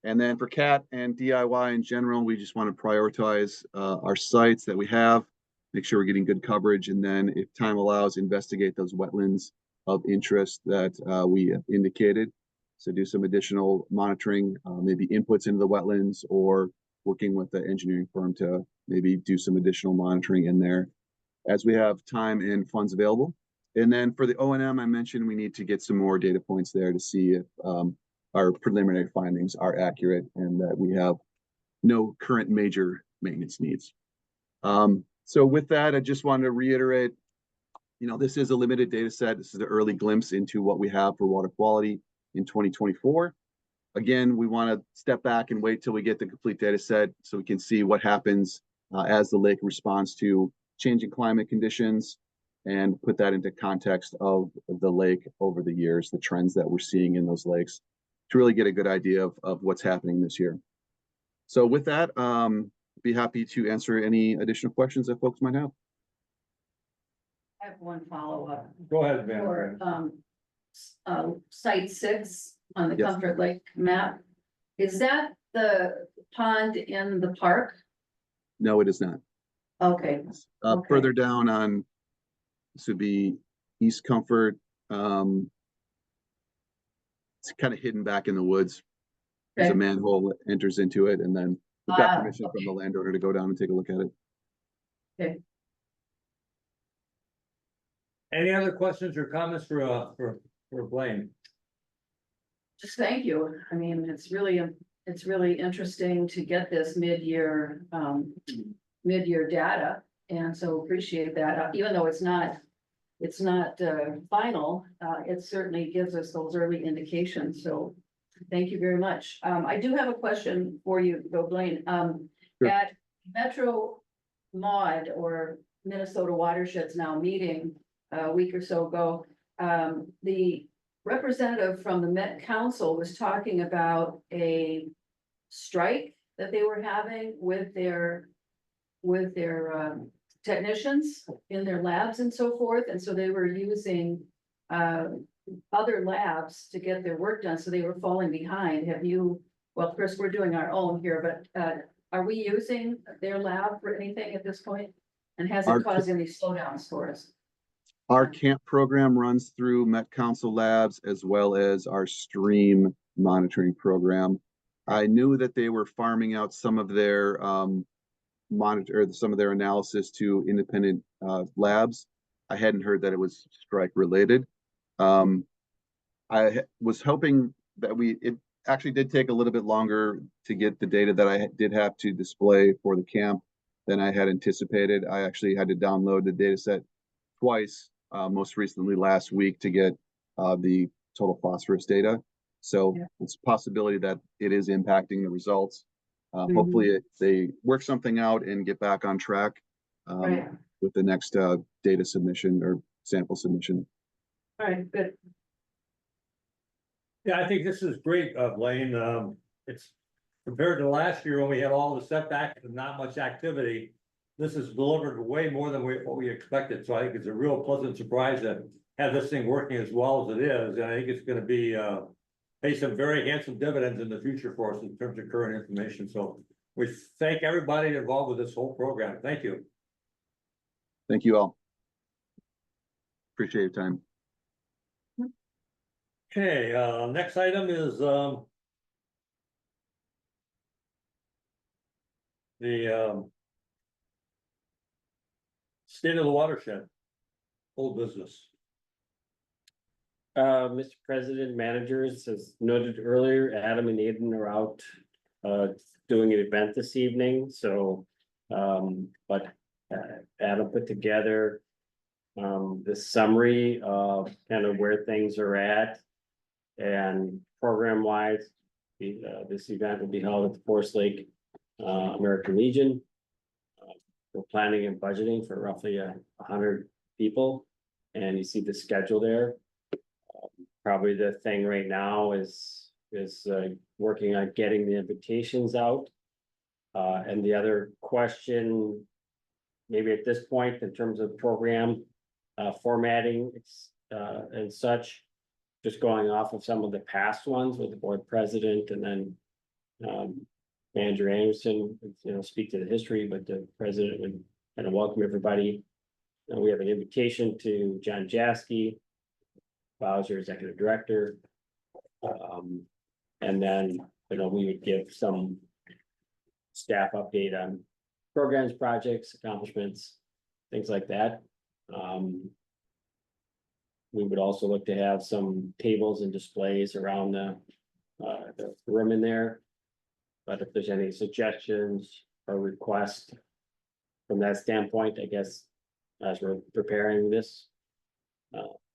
And then for CAT and DIY in general, we just want to prioritize our sites that we have, make sure we're getting good coverage, and then if time allows, investigate those wetlands of interest that we have indicated. So do some additional monitoring, maybe inputs into the wetlands, or working with the engineering firm to maybe do some additional monitoring in there as we have time and funds available. And then for the O&M, I mentioned we need to get some more data points there to see if our preliminary findings are accurate and that we have no current major maintenance needs. So with that, I just wanted to reiterate, this is a limited data set. This is an early glimpse into what we have for water quality in 2024. again, we want to step back and wait till we get the complete data set so we can see what happens as the lake responds to changing climate conditions and put that into context of the lake over the years, the trends that we're seeing in those lakes to really get a good idea of what's happening this year. So with that, be happy to answer any additional questions that folks might have. I have one follow-up Go ahead, for, man. site 6 on the Yes. Comfort Lake map. Is that the pond in the park? No, it is not. Okay, Okay. Further down on, this would be East Comfort. It's kind of hidden back in the woods. There's a Okay. manhole that enters into it, and then we've got Ah, permission from the okay. landowner to go down and take a look at it. Any other questions or comments for Blaine? just thank you. I mean, it's really interesting to get this mid-year data. And so appreciate that, even though it's not final, it certainly gives us those early indications. So thank you very much. I do have a question for you, though, Blaine. Sure. At Metro Mod, or Minnesota Watersheds Now meeting a week or so ago, the representative from the Met Council was talking about a strike that they were having with their technicians in their labs and so forth, and so they were using other labs to get their work done, so they were falling behind. Well, Chris, we're doing our own here, but are we using their lab for anything at this point? And has Our- it caused any slowdowns for us? Our camp program runs through Met Council Labs as well as our stream monitoring program. I knew that they were farming out some of their some of their analysis to independent labs. I hadn't heard that it was strike related. I was hoping that it actually did take a little bit longer to get the data that I did have to display for the camp than I had anticipated. I actually had to download the data set twice, most recently last week, to get the total phosphorus data. So Yeah. it's a possibility that it is impacting the results. Mhm. Hopefully they work something out and get back on track Right. with the next data submission or sample submission. All right, good. Yeah, I think this is great, Blaine. It's compared to last year when we had all the setbacks and not much activity. This has delivered way more than what we expected. So I think it's a real pleasant surprise to have this thing working as well as it is. And I think it's gonna be pay some very handsome dividends in the future for us in terms of current information. So we thank everybody involved with this whole program. Thank you. Thank you all. Appreciate your time. Okay, next item is the state of the watershed, old business. Mr. President, managers, as noted earlier, Adam and Aiden are out doing an event this evening, so but Adam put together the summary of kind of where things are at. And program wise, this event will be held at the Forest Lake American Legion. We're planning and budgeting for roughly 100 people, and you see the schedule there. Probably the thing right now is working on getting the invitations out. And the other question, maybe at this point, in terms of program formatting and such, just going off of some of the past ones with the board president and then Manager Anderson, speak to the history, but the president would kind of welcome everybody. We have an invitation to John Jaskey, Bowser, Executive Director. And then, we would give some staff update on programs, projects, accomplishments, things like that. We would also look to have some tables and displays around the room in there. But if there's any suggestions or requests from that standpoint, I guess, as we're preparing this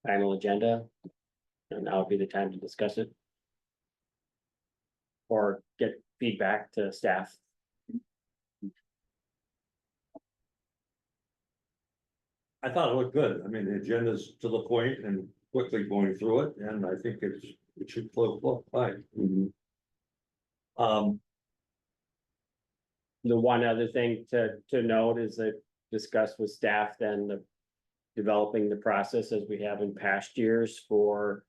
final agenda, and now would be the time to discuss it. or get feedback to staff. I thought it looked good. I mean, the agenda's to the point and quickly going through it, and I think it should flow fine. The one other thing to note is that discuss with staff then the developing the process as we have in past years for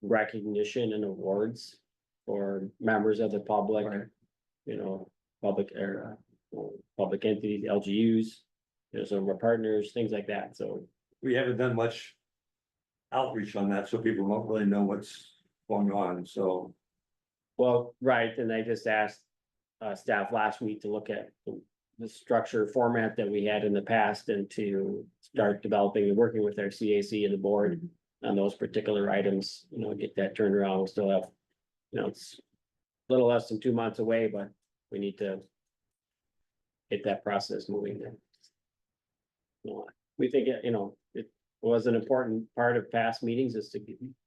recognition and awards for members of the public, Right. you know, public or public entities, LGUs, you know, some of our partners, things like that. So We haven't done much outreach on that, so people don't really know what's going on, so. well, right, and I just asked staff last week to look at the structure format that we had in the past and to start developing and working with our CAC and the board on those particular items, you know, get that turned around. We still have, you know, it's a little less than 2 months away, but we need to get that process moving there. We think, you know, it was an important part of past meetings is to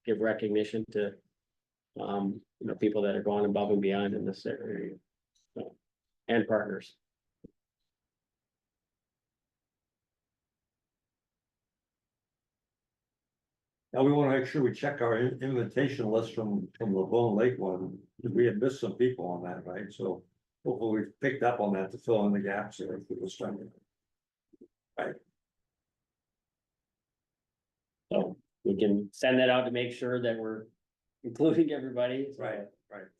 give recognition to you know, people that are going above and beyond in this area. So, and partners. Now we want to make sure we check our invitation list from the Bone Lake one, because we had missed some people on that, right? So hopefully we've picked up on that to fill in the gaps there if it was trying. So we can send that out to make sure that we're including everybody. Right.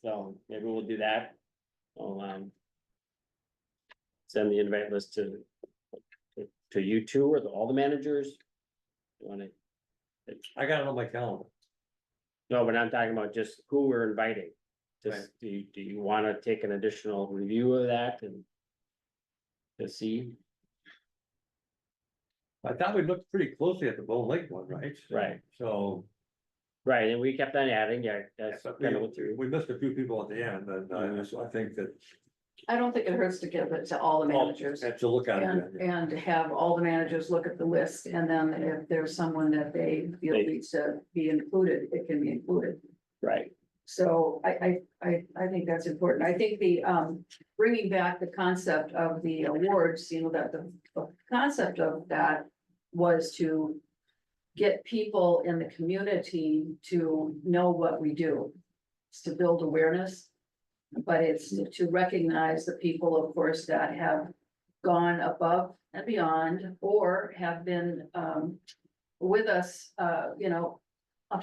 So maybe we'll do that. I'll send the invite list to you two or all the managers. You wanna, I got it on my calendar. no, but I'm talking about just who we're inviting. Right. Just, do you wanna take an additional review of that and to see? I thought we looked pretty closely at the Bone Lake one, right? Right. So. Right, and we kept on adding, yeah, that's but kind of what through. we missed a few people at the end, and so I think that. I don't think it hurts to give it to all the managers. And to look at it. And, yeah. and to have all the managers look at the list, and then if there's someone that they feel They- needs to be included, it can be included. Right, So I think that's important. I think the, bringing back the concept of the awards, you know, that the concept of that was to get people in the community to know what we do. It's to build awareness, but it's to recognize the people, of course, that have gone above and beyond or have been, with us, you know,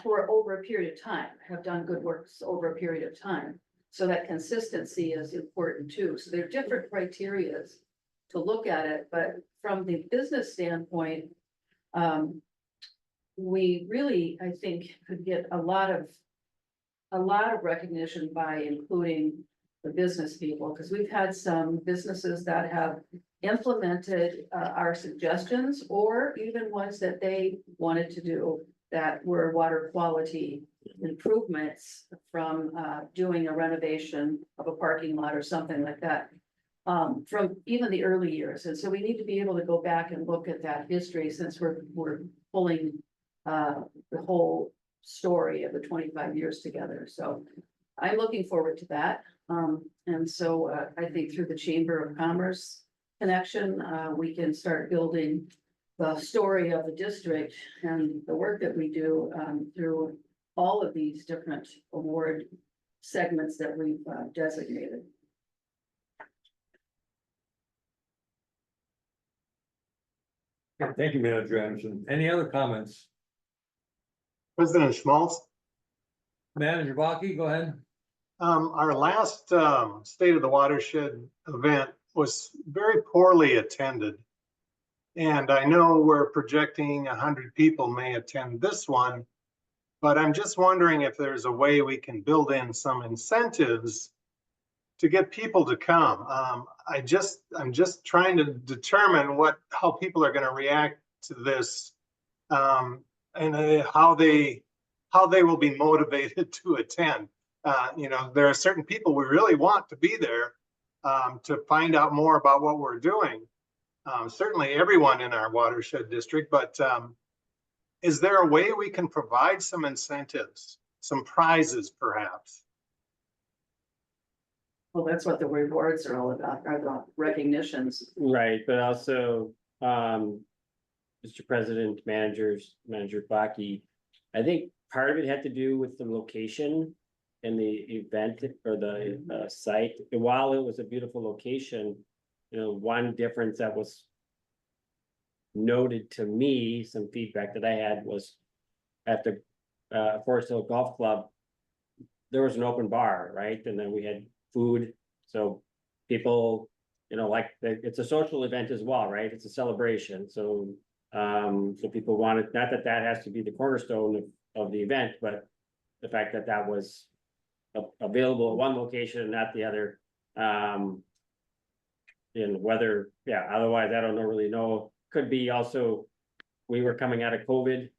for over a period of time, have done good works over a period of time. So that consistency is important too. So there are different criterias to look at it, but from the business standpoint, we really, I think, could get a lot of recognition by including the business people, because we've had some businesses that have implemented our suggestions, or even ones that they wanted to do that were water quality improvements from doing a renovation of a parking lot or something like that. From even the early years, and so we need to be able to go back and look at that history, since we're pulling the whole story of the 25 years together. So I'm looking forward to that. And so I think through the Chamber of Commerce connection, we can start building the story of the district and the work that we do through all of these different award segments that we've designated. Thank you, Manager Anderson. Any other comments? President Schmaltz, Manager Baki, go ahead. our last State of the Watershed event was very poorly attended. And I know we're projecting 100 people may attend this one, but I'm just wondering if there's a way we can build in some incentives to get people to come. I'm just trying to determine how people are going to react to this, and how they will be motivated to attend. You know, there are certain people we really want to be there to find out more about what we're doing. Certainly everyone in our watershed district, but is there a way we can provide some incentives, some prizes perhaps? Well, that's what the rewards are all about, are the recognitions. Right, but also, Mr. President, Manager Baki, I think part of it had to do with the location and the event or the site. And while it was a beautiful location, you know, one difference that was noted to me, some feedback that I had was at the Forest Hill Golf Club, there was an open bar, right? And then we had food, so people, you know, like, it's a social event as well, right? It's a celebration, so so people wanted, not that that has to be the cornerstone of the event, but the fact that that was available at one location and not the other. And whether, yeah, otherwise, I don't know, really know, could be also, we were coming out of COVID.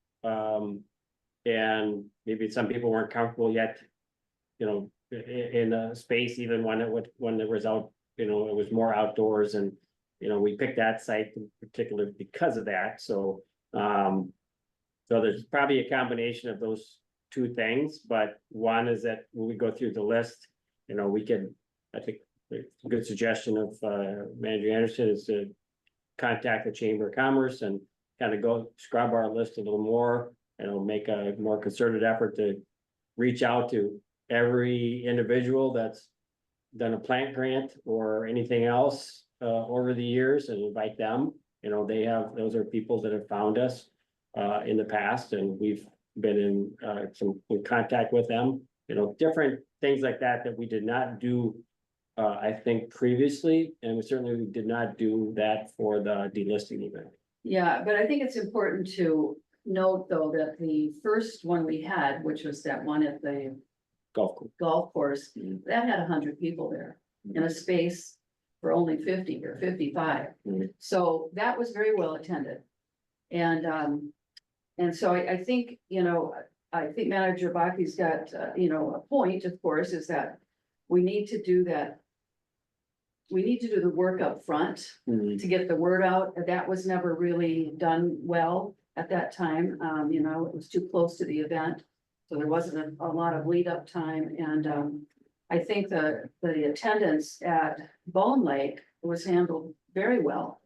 And maybe some people weren't comfortable yet, you know, in a space, even when it was out, you know, it was more outdoors, and, you know, we picked that site in particular because of that, so. So there's probably a combination of those two things, but one is that when we go through the list, you know, we can, I think, a good suggestion of Manager Anderson is to contact the Chamber of Commerce and kind of go scrub our list a little more, you know, make a more concerted effort to reach out to every individual that's done a plant grant or anything else over the years, and invite them. You know, those are people that have found us in the past, and we've been in contact with them. You know, different things like that we did not do, I think, previously, and we certainly did not do that for the delisting event. Yeah, but I think it's important to note, though, that the first one we had, which was that one at the golf course, that had 100 people there in a space for only 50 or 55. So that was very well attended. And so I think, you know, I think Manager Baki's got, you know, a point, of course, is that we need to do that. We need to do the work up front to get the word out. That was never really done well at that time. You know, it was too close to the event. So there wasn't a lot of lead up time, and I think the attendance at Bone Lake was handled very well.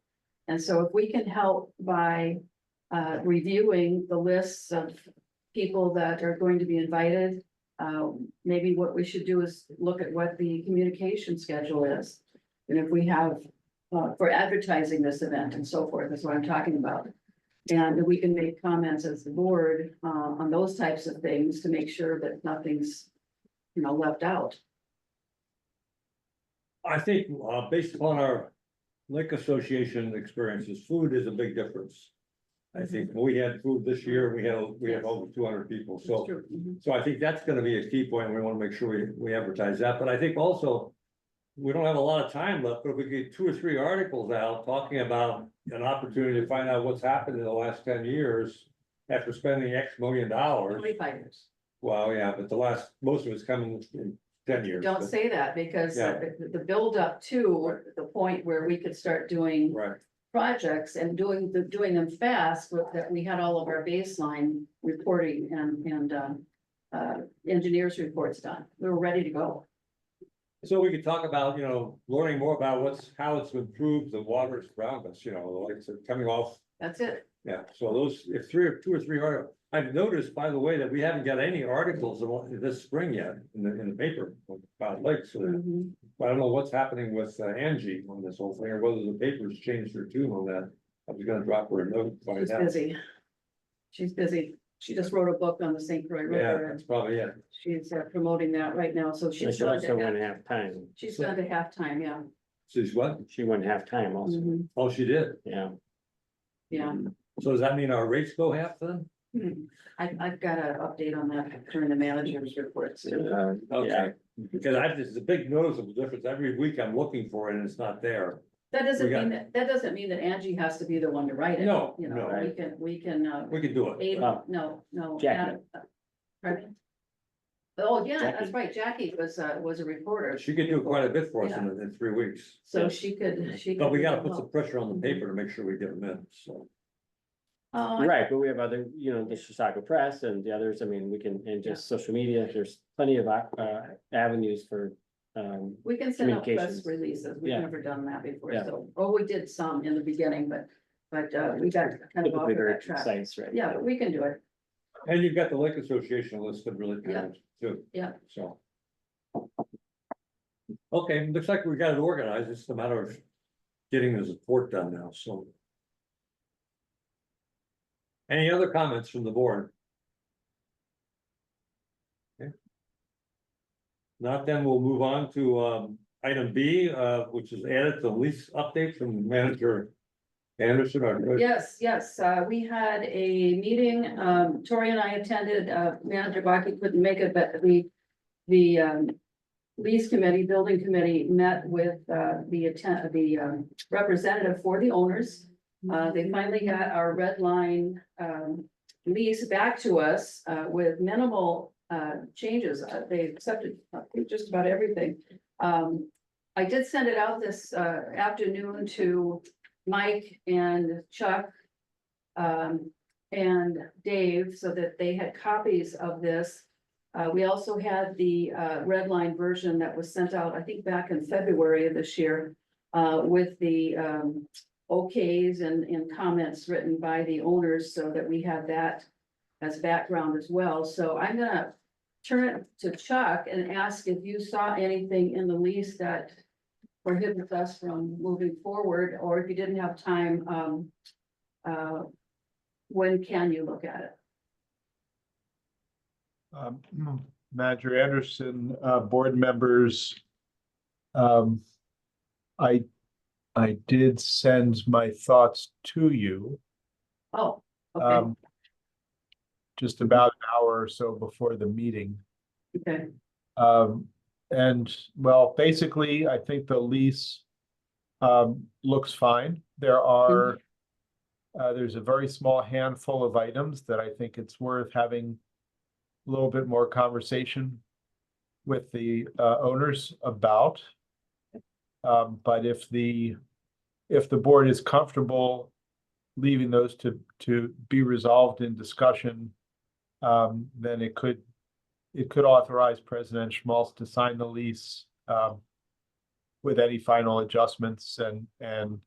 And so if we can help by reviewing the lists of people that are going to be invited, maybe what we should do is look at what the communication schedule is. And if we have for advertising this event and so forth, is what I'm talking about. And we can make comments as the board on those types of things to make sure that nothing's, you know, left out. I think, based upon our Lake Association experiences, food is a big difference. I think we had food this year, we had over 200 people, That's so. true. So I think that's gonna be a key point, and we wanna make sure we advertise that, but I think also. We don't have a lot of time left, but if we get 2 or 3 articles out talking about an opportunity to find out what's happened in the last 10 years. After spending X million dollars, 25 years. well, yeah, but most of it's coming in 10 years. Don't but- say that, because Yeah. the build up to the point where we could start doing Right, projects and doing them fast, with that we had all of our baseline reporting and engineers reports done. We were ready to go. so we could talk about, you know, learning more about how it's improved the waters around us, you know, the lakes are coming off. That's it. Yeah, so those, if 2 or 3 articles, I've noticed, by the way, that we haven't got any articles this spring yet in the paper about lakes. So Mhm. I don't know what's happening with Angie on this whole thing, or whether the paper's changed their tune on that. I was gonna drop her a note. find She's out. busy. She's busy. She just wrote a book on the St. Croix Yeah, River, that's and probably it. she's promoting that right now, so she's She gone also went to half time. she's gone to halftime, yeah. She's what? She went half time also, Mhm. Oh, she did. yeah. Yeah, So does that mean our rates go half then? I've got an update on that during the manager's reports too. Yeah. Okay, because there's a big noticeable difference. Every week I'm looking for it and it's not there. That doesn't We got- mean that doesn't mean that Angie has to be the one to write it. No, You know, no. we can, We can do it. Abe, Oh. no. Jackie. Adam, pardon? Oh, yeah, Jackie. that's right. Jackie was a reporter, She could do quite a bit for us in 3 weeks. so she could. But we do gotta that put some well. pressure on the paper to make sure we get them in, so. Right, but we have other, you know, the Chicago Press and the others, I mean, we can, and just social media, there's plenty of avenues for We can send out press Communications. releases. We've Yeah. never done that before, Yeah. so, or we did some in the beginning, but we got kind of off typically of very that track. concise, right? Yeah, but we can do it. And you've got the Lake Association listed really Yeah. good too. Yeah. So. Okay, looks like we got it organized. It's a matter of getting the support done now, so. Any other comments from the board? Okay. Not then we'll move on to item B, which is added to lease update from manager Anderson. Yes, we had a meeting, Tori and I attended, Manager Baki couldn't make it, but the lease committee, building committee met with, the representative for the owners. They finally got our red line, lease back to us, with minimal, changes. They accepted, I think, just about everything. I did send it out this, afternoon to Mike and Chuck, and Dave, so that they had copies of this. We also had the red line version that was sent out, I think, back in February of this year, with the okays and comments written by the owners, so that we have that as background as well. So I'm gonna turn it to Chuck and ask if you saw anything in the lease that prohibits us from moving forward, or if you didn't have time, when can you look at it? Manager Anderson, board members. I did send my thoughts to you, Oh, okay, just about an hour or so before the meeting. okay, And well, basically, I think the lease looks fine. There's a very small handful of items that I think it's worth having a little bit more conversation with the owners about. But if the board is comfortable leaving those to be resolved in discussion, then it could authorize President Schmaltz to sign the lease with any final adjustments and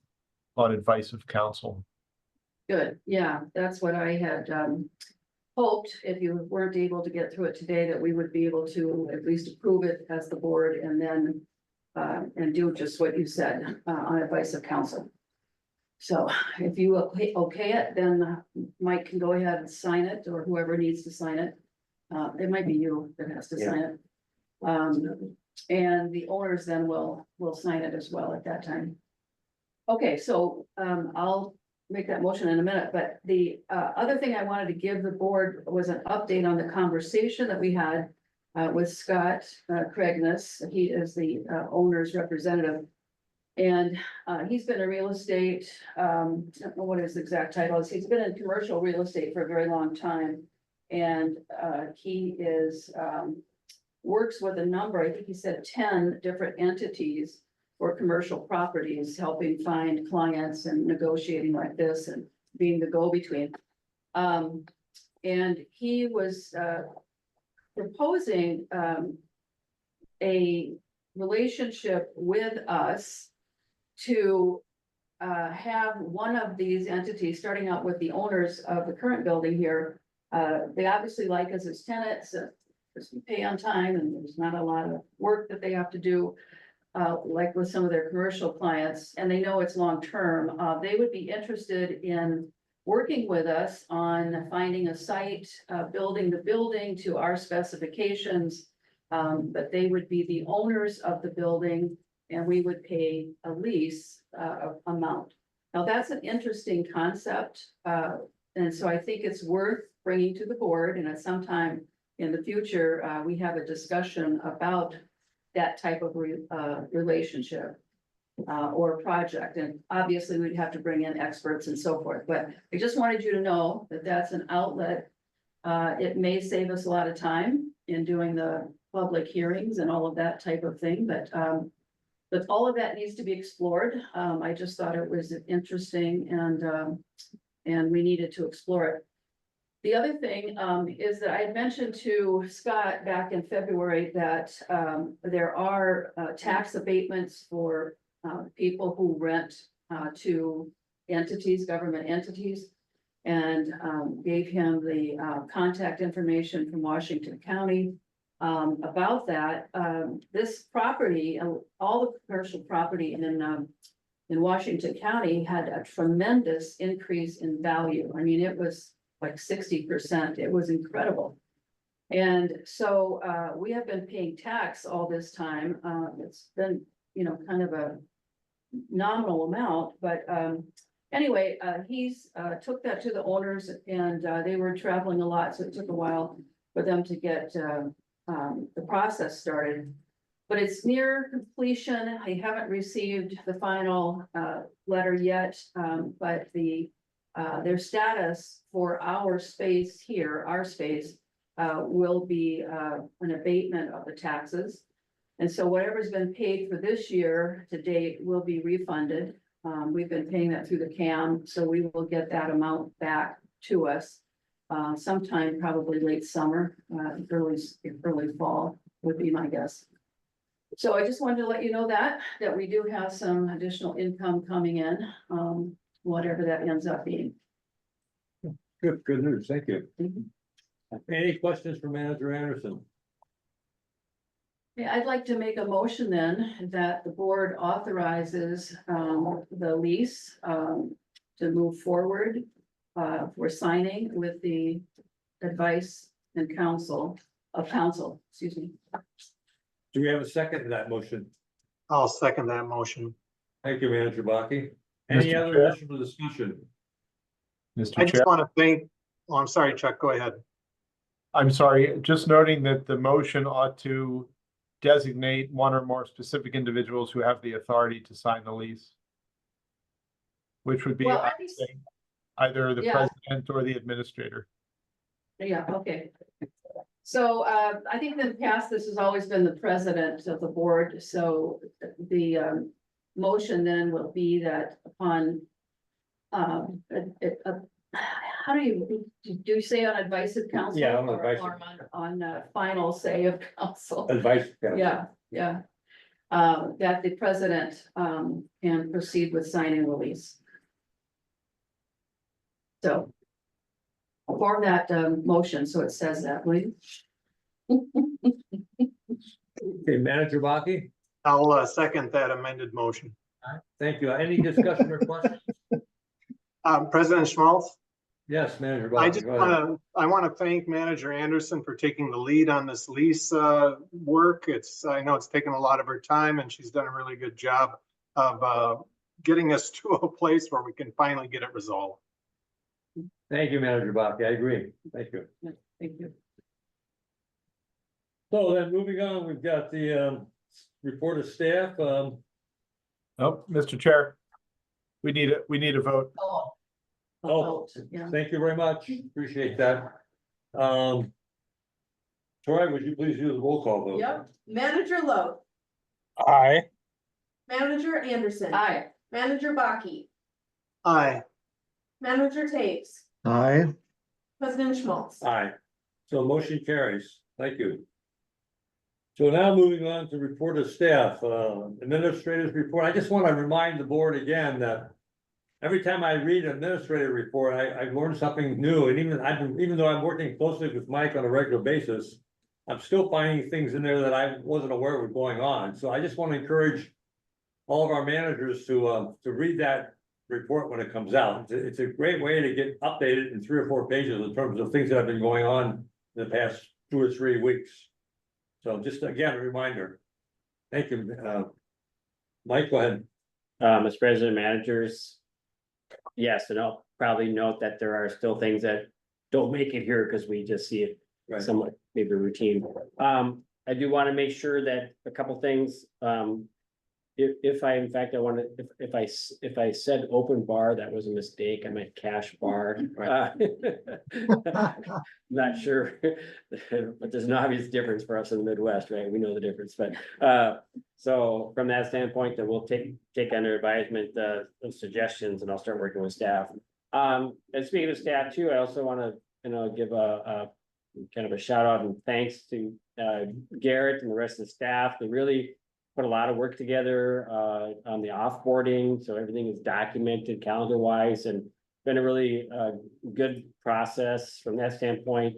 on advice of counsel. good, yeah, that's what I had hoped, if you weren't able to get through it today, that we would be able to at least approve it as the board, and then and do just what you said, on advice of counsel. So if you okay it, then Mike can go ahead and sign it, or whoever needs to sign it. It might be you that has to sign it. And the owners then will sign it as well at that time. Okay, so I'll make that motion in a minute, but the other thing I wanted to give the board was an update on the conversation that we had with Scott Craigness. He is the owner's representative. And he's been in real estate, I don't know what his exact title is. He's been in commercial real estate for a very long time. And he works with a number, I think he said 10 different entities for commercial properties, helping find clients and negotiating like this and being the go-between. And he was proposing a relationship with us to have one of these entities, starting out with the owners of the current building here. They obviously like us as tenants, because we pay on time and there's not a lot of work that they have to do, like with some of their commercial clients, and they know it's long-term. They would be interested in working with us on finding a site, building the building to our specifications. But they would be the owners of the building, and we would pay a lease amount. Now, that's an interesting concept, and so I think it's worth bringing to the board, and at some time in the future, we have a discussion about that type of relationship or project. And obviously, we'd have to bring in experts and so forth, but I just wanted you to know that that's an outlet. It may save us a lot of time in doing the public hearings and all of that type of thing, but all of that needs to be explored. I just thought it was interesting, and we needed to explore it. The other thing is that I had mentioned to Scott back in February that there are tax abatements for people who rent to entities, government entities. And gave him the contact information from Washington County about that. This property, all the commercial property in Washington County had a tremendous increase in value. I mean, it was like 60%. It was incredible. And so we have been paying tax all this time. It's been, you know, kind of a nominal amount, but anyway, he's took that to the owners and they were traveling a lot, so it took a while for them to get the process started. But it's near completion. I haven't received the final letter yet, but their status for our space here, our space, will be an abatement of the taxes. And so whatever's been paid for this year to date will be refunded. We've been paying that through the CAM, so we will get that amount back to us sometime probably late summer, early fall would be my guess. So I just wanted to let you know that we do have some additional income coming in, whatever that ends up being. Good news, thank you. Mhm. Any questions for Manager Anderson? Yeah, I'd like to make a motion then that the board authorizes the lease to move forward for signing with the advice and counsel, excuse me. Do we have a second to that motion? I'll second that motion. Thank you, Manager Baki. Any Mr. other Chair. additional discussion? I Mr. Chair, just want to thank, oh, I'm sorry, Chuck, go ahead. I'm sorry, just noting that the motion ought to designate one or more specific individuals who have the authority to sign the lease. Which would be Well, I would say, either the Yeah. president or the administrator. Yeah, okay. So I think in the past, this has always been the president of the board, so the motion then will be that upon how do you say on advice of counsel? Yeah, on or- advice of- or on final say of counsel? Advice. Yeah. That the president can proceed with signing the lease. So. Form that motion, so it says that, will you? Okay, Manager Baki, I'll second that amended motion. thank you. Any discussion or questions? President Schmaltz, Yes, Manager I Baki, just go ahead. want to thank Manager Anderson for taking the lead on this lease work. I know it's taken a lot of her time and she's done a really good job of getting us to a place where we can finally get it resolved. Thank you, Manager Baki, I agree. Thank you. Thank you. So then moving on, we've got the report of staff. Oh, Mr. Chair. We need a vote. Oh, Yeah. thank you very much. Appreciate that. Troy, would you please do the roll call vote? Yep. Manager Lowe, Aye. Manager Anderson. Aye. Manager Baki, Aye. Manager Taves, Aye. President Schmaltz. Aye. So motion carries. Thank you. So now moving on to report of staff, administrators report. I just want to remind the board again that every time I read an administrative report, I learn something new. And even though I'm working closely with Mike on a regular basis, I'm still finding things in there that I wasn't aware were going on. So I just want to encourage all of our managers to read that report when it comes out. It's a great way to get updated in 3 or 4 pages in terms of things that have been going on in the past 2 or 3 weeks. So just again, a reminder. Thank you. Mike, go ahead. Mr. President, managers. Yes, and I'll probably note that there are still things that don't make it here because we just see it Right. somewhat maybe routine. I do want to make sure that a couple things, if I, in fact, I want to, if I said open bar, that was a mistake. I meant cash bar. Not sure, but there's an obvious difference for us in the Midwest, right? We know the difference, but, so from that standpoint, then we'll take under advisement, those suggestions and I'll start working with staff. And speaking of staff too, I also want to give a kind of a shout out and thanks to Garrett and the rest of the staff. They really put a lot of work together on the offboarding, so everything is documented calendar wise, and been a really good process from that standpoint.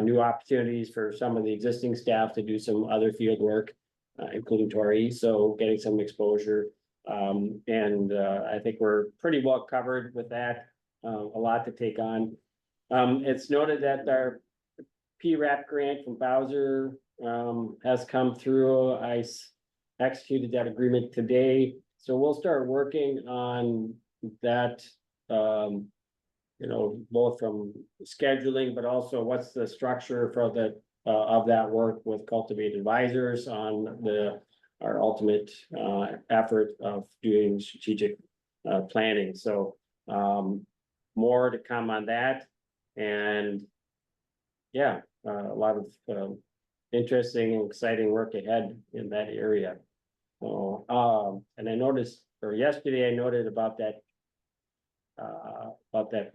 New opportunities for some of the existing staff to do some other field work, including Tori, so getting some exposure. I think we're pretty well covered with that. A lot to take on. It's noted that our PRAP grant from Bowser has come through. I executed that agreement today, so we'll start working on that. Both from scheduling, but also what's the structure for the of that work with Cultivate Advisors on our ultimate effort of doing strategic planning. So more to come on that, and yeah, a lot of interesting and exciting work ahead in that area. So and I noticed, or yesterday I noted about that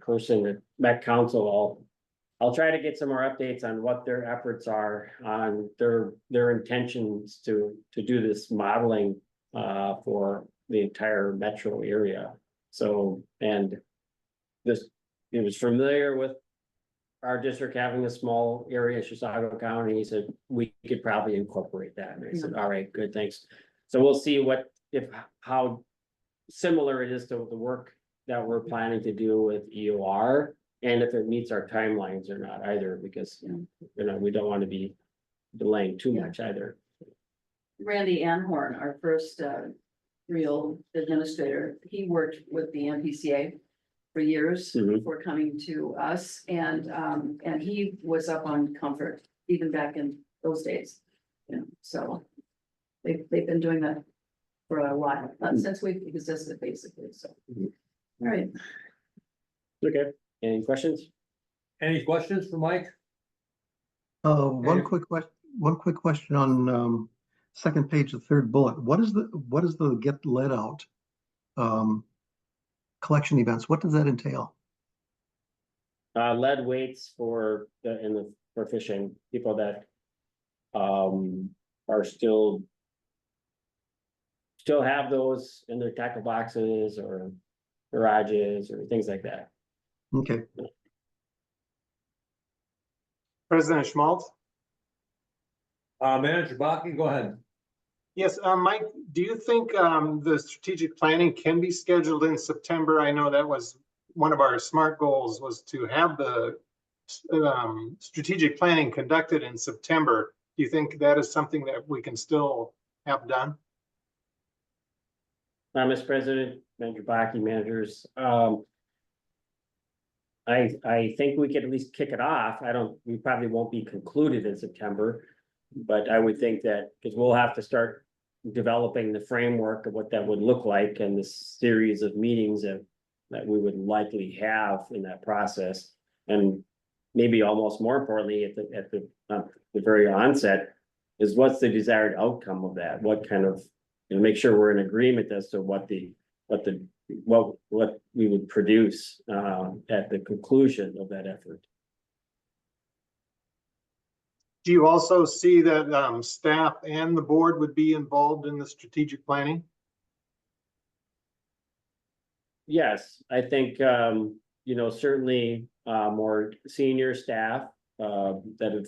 person at Met Council. I'll try to get some more updates on what their efforts are on their intentions to do this modeling for the entire metro area. So, and this, it was familiar with our district having a small area, Chisago County. He said we could probably incorporate that. And I said, all right, good, thanks. So we'll see how similar it is to the work that we're planning to do with EOR, and if it meets our timelines or not either, because we don't want to be delaying too much either. Randy Anhorn, our first real administrator, he worked with the MPCA for years before coming to us, and he was up on Comfort even back in those days. So they've been doing that for a while, since we've existed basically. So. All right. Okay, any questions? Any questions for Mike? One quick question on second page, the third bullet. What is the get lead out collection events? What does that entail? Lead weights for fishing, people that are still have those in their tackle boxes or garages or things like that. Okay. President Schmaltz? Manager Baki, go ahead. Yes, Mike, do you think the strategic planning can be scheduled in September? I know that was one of our SMART goals, was to have the strategic planning conducted in September. Do you think that is something that we can still have done? Mr. President, Manager Baki, managers, I think we could at least kick it off. We probably won't be concluded in September, but I would think that, because we'll have to start developing the framework of what that would look like and the series of meetings that we would likely have in that process. And maybe almost more importantly, at the very onset, is what's the desired outcome of that? What kind of, make sure we're in agreement as to what we would produce at the conclusion of that effort. Do you also see that staff and the board would be involved in the strategic planning? Yes, I think, certainly more senior staff that have,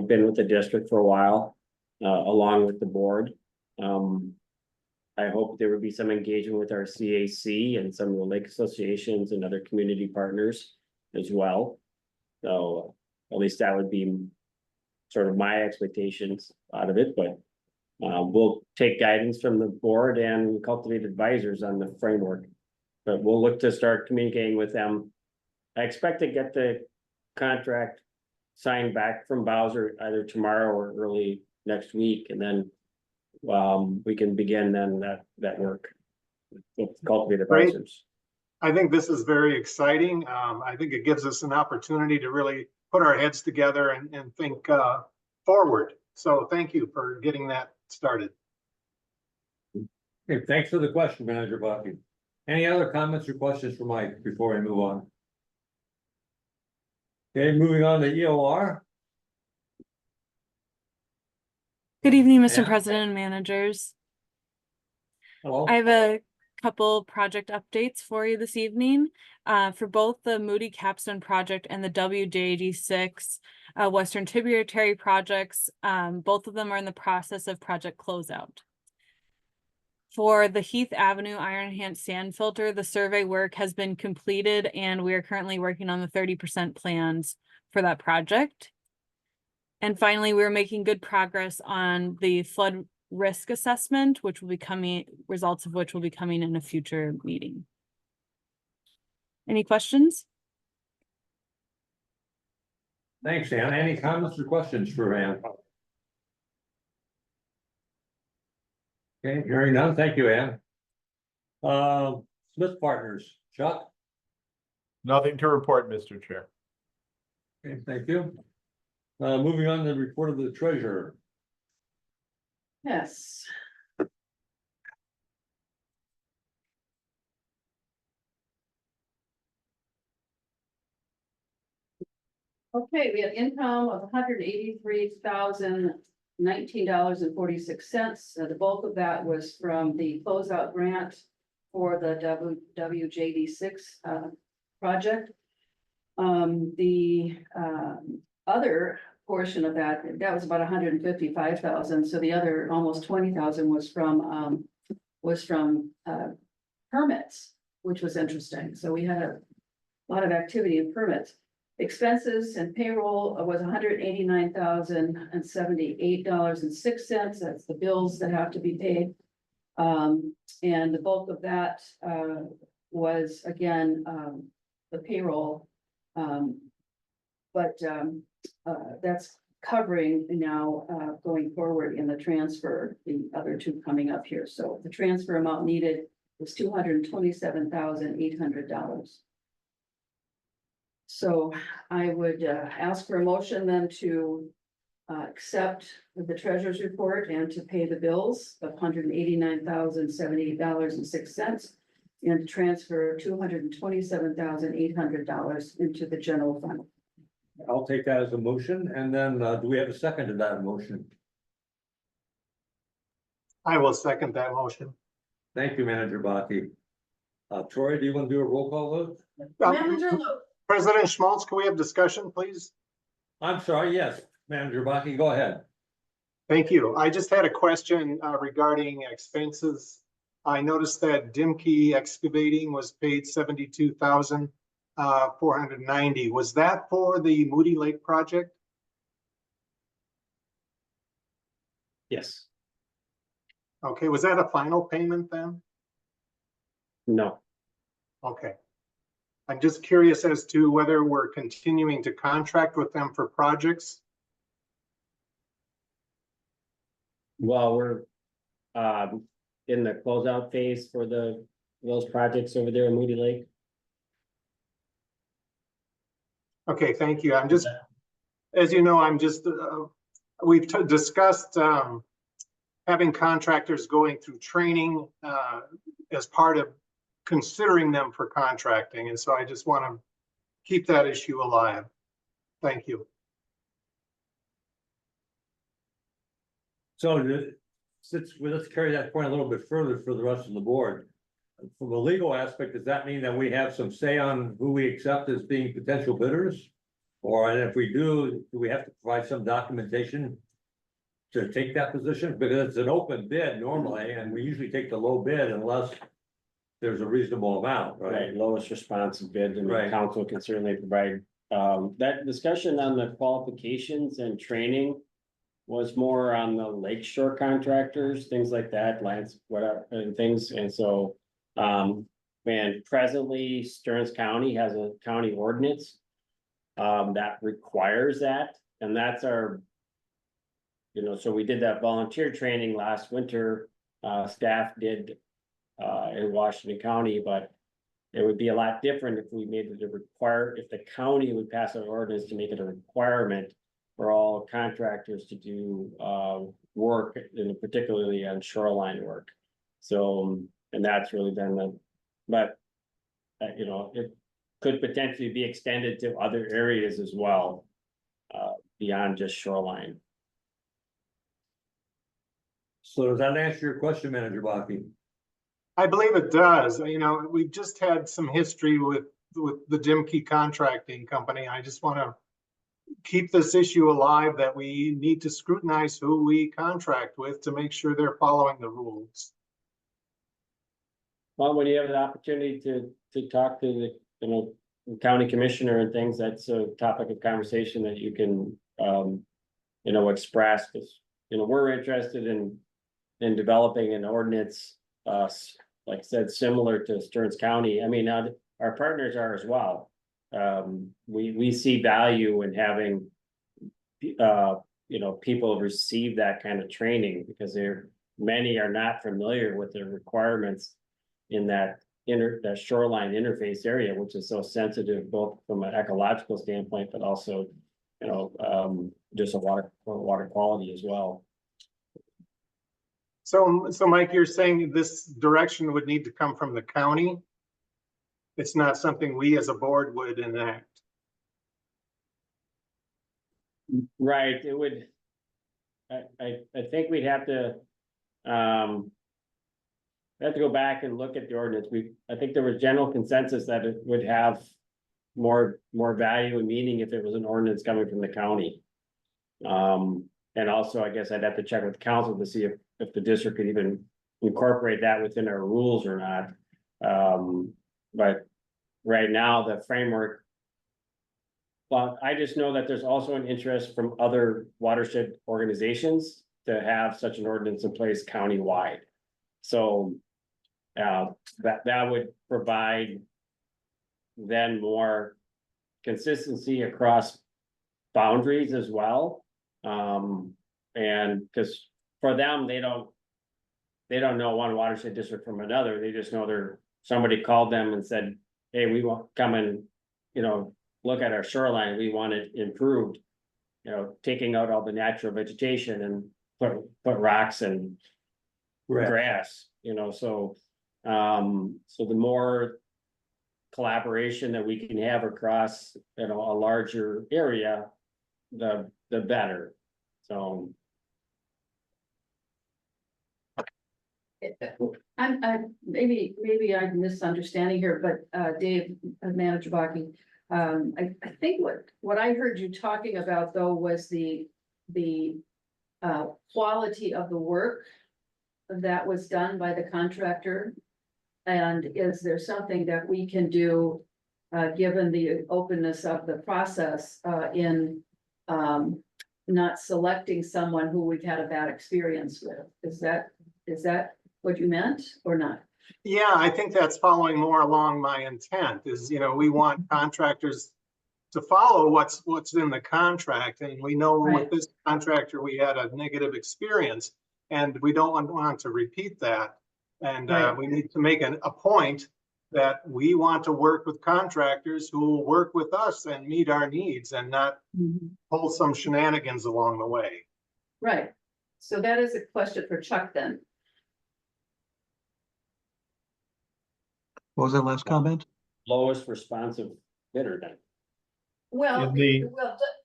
been with the district for a while, along with the board. I hope there would be some engagement with our CAC and some of the lake associations and other community partners as well. So at least that would be sort of my expectations out of it, but we'll take guidance from the board and Cultivate Advisors on the framework. But we'll look to start communicating with them. I expect to get the contract signed back from Bowser either tomorrow or early next week, and then we can begin then that work with Cultivate Advisors. I think this is very exciting. I think it gives us an opportunity to really put our heads together and think forward. So thank you for getting that started. Okay, thanks for the question, Manager Baki. Any other comments or questions for Mike before I move on? Okay, moving on to EOR. Good evening, Mr. Yeah. President and managers. Hello. I have a couple project updates for you this evening. For both the Moody Capstone project and the WJD6 Western Tributary projects, both of them are in the process of project closeout. For the Heath Avenue Iron Enhanced Sand Filter, the survey work has been completed and we are currently working on the 30% plans for that project. And finally, we're making good progress on the flood risk assessment, which will be coming, results of which will be coming in a future meeting. Any questions? Thanks, Ann. Any comments or questions for Ann? Okay, hearing none. Thank you, Ann. Smith Partners, Chuck? Nothing to report, Mr. Chair. Okay, thank you. Moving on to the report of the treasurer. Yes. Okay, we have income of $183,019.46. The bulk of that was from the closeout grant for the WJD6 project. The other portion of that was about 155,000. So the other almost 20,000 was from permits, which was interesting. So we had a lot of activity in permits. Expenses and payroll was $189,078.06. That's the bills that have to be paid. And the bulk of that was again the payroll. That's covering now going forward in the transfer, the other two coming up here. So the transfer amount needed was $227,800. So I would ask for a motion then to accept the treasurer's report and to pay the bills of $189,078.06 and transfer $227,800 into the general fund. I'll take that as a motion, and then do we have a second to that motion? I will second that motion. Thank you, Manager Baki. Troy, do you want to do a roll call vote? Manager Luke, President Schmaltz, can we have discussion, please? I'm sorry, yes, Manager Baki, go ahead. Thank you. I just had a question regarding expenses. I noticed that Dimke Excavating was paid $72,490. Was that for the Moody Lake project? Yes, Okay, was that a final payment then? no, Okay. I'm just curious as to whether we're continuing to contract with them for projects. well, we're in the closeout phase for those projects over there in Moody Lake. Okay, thank you. I'm just, as you know, we've discussed having contractors going through training as part of considering them for contracting. And so I just want to keep that issue alive. Thank you. So let's carry that point a little bit further for the rest of the board. From a legal aspect, does that mean that we have some say on who we accept as being potential bidders? Or if we do we have to provide some documentation to take that position? Because it's an open bid normally, and we usually take the low bid unless there's a reasonable amount, right? Right, lowest responsive bid, and the Right. council can certainly provide, that discussion on the qualifications and training. Was more on the lakeshore contractors, things like that, lands, whatever, and things, and so. And presently Stearns County has a county ordinance. That requires that, and that's our. You know, so we did that volunteer training last winter, staff did, in Washington County, but. It would be a lot different if we made it a if the county would pass an ordinance to make it a requirement. For all contractors to do, work, and particularly on shoreline work. So, and that's really been but. You know, could potentially be extended to other areas as well, beyond just shoreline. So does that answer your question, Manager Baki? I believe it does. You know, we've just had some history with the Dimkey Contracting Company. I just want to keep this issue alive that we need to scrutinize who we contract with to make sure they're following the rules. Well, when you have the opportunity to talk to the, you know, county commissioner and things, that's a topic of conversation that you can, you know, express, because, you know, we're interested in developing an ordinance, like I said, similar to Stearns County. I mean, our partners are as well. We see value in having, you know, people receive that kind of training, because many are not familiar with the requirements in that shoreline interface area, which is so sensitive, both from an ecological standpoint, but also, you know, just a water quality as well. So Mike, you're saying this direction would need to come from the county? It's not something we as a board would enact. Right, it would. I think we'd have to go back and look at the ordinance. I think there was general consensus that it would have more value and meaning if it was an ordinance coming from the county. And also, I guess I'd have to check with council to see if the district could even incorporate that within our rules or not. But right now, the framework. Well, I just know that there's also an interest from other watershed organizations to have such an ordinance in place countywide. So that would provide then more consistency across boundaries as well. And because for them, they don't know one watershed district from another. They just know somebody called them and said, hey, we want to come and, you know, look at our shoreline. We want it improved, you know, taking out all the natural vegetation and put rocks and grass, you know, so the more collaboration that we can have across, you know, a larger area, the better. So maybe I'm misunderstanding here, but Dave, Manager Baki, I think what I heard you talking about though was the quality of the work that was done by the contractor. And is there something that we can do, given the openness of the process, in not selecting someone who we've had a bad experience with? Is that what you meant or not? Yeah, I think that's following more along my intent is, you know, we want contractors to follow what's in the contract. And we know with this contractor, we had a negative experience and we don't want to repeat that. And we need to make a point that we want to work with contractors who will work with us and meet our needs and not pull some shenanigans along the way. Right. So that is a question for Chuck then. What was that last comment? Lowest responsive bidder then. Well,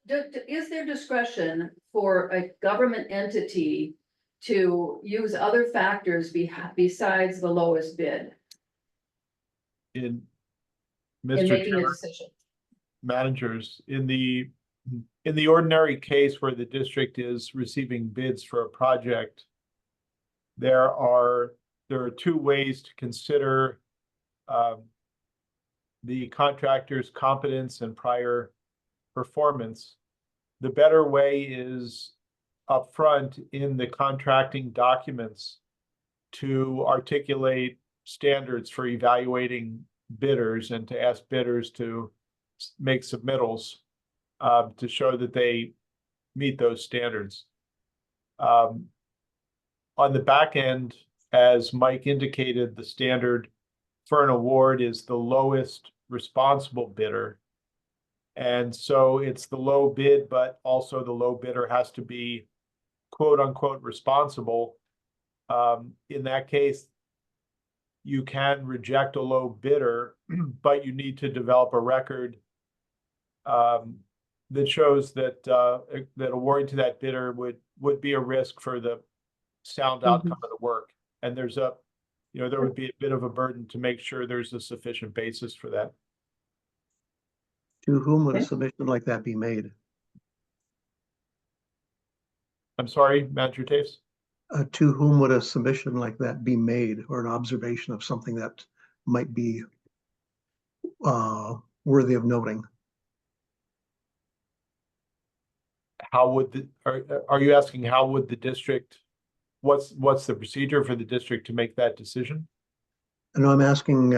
is there discretion for a government entity to use other factors besides the lowest bid in Mr. making a Chair, decision? managers, in the ordinary case where the district is receiving bids for a project, there are two ways to consider the contractor's competence and prior performance. The better way is upfront in the contracting documents to articulate standards for evaluating bidders and to ask bidders to make submittals to show that they meet those standards. On the back end, as Mike indicated, the standard for an award is the lowest responsible bidder. And so it's the low bid, but also the low bidder has to be quote unquote responsible. In that case, you can reject a low bidder, but you need to develop a record that shows that that awarding to that bidder would be a risk for the sound outcome of the work. And there's a, there would be a bit of a burden to make sure there's a sufficient basis for that. To whom would a Okay. submission like that be made? I'm sorry, Manager Taves? To whom would a submission like that be made, or an observation of something that might be worthy of noting? How would are you asking how would the district, what's the procedure for the district to make that decision? And I'm asking,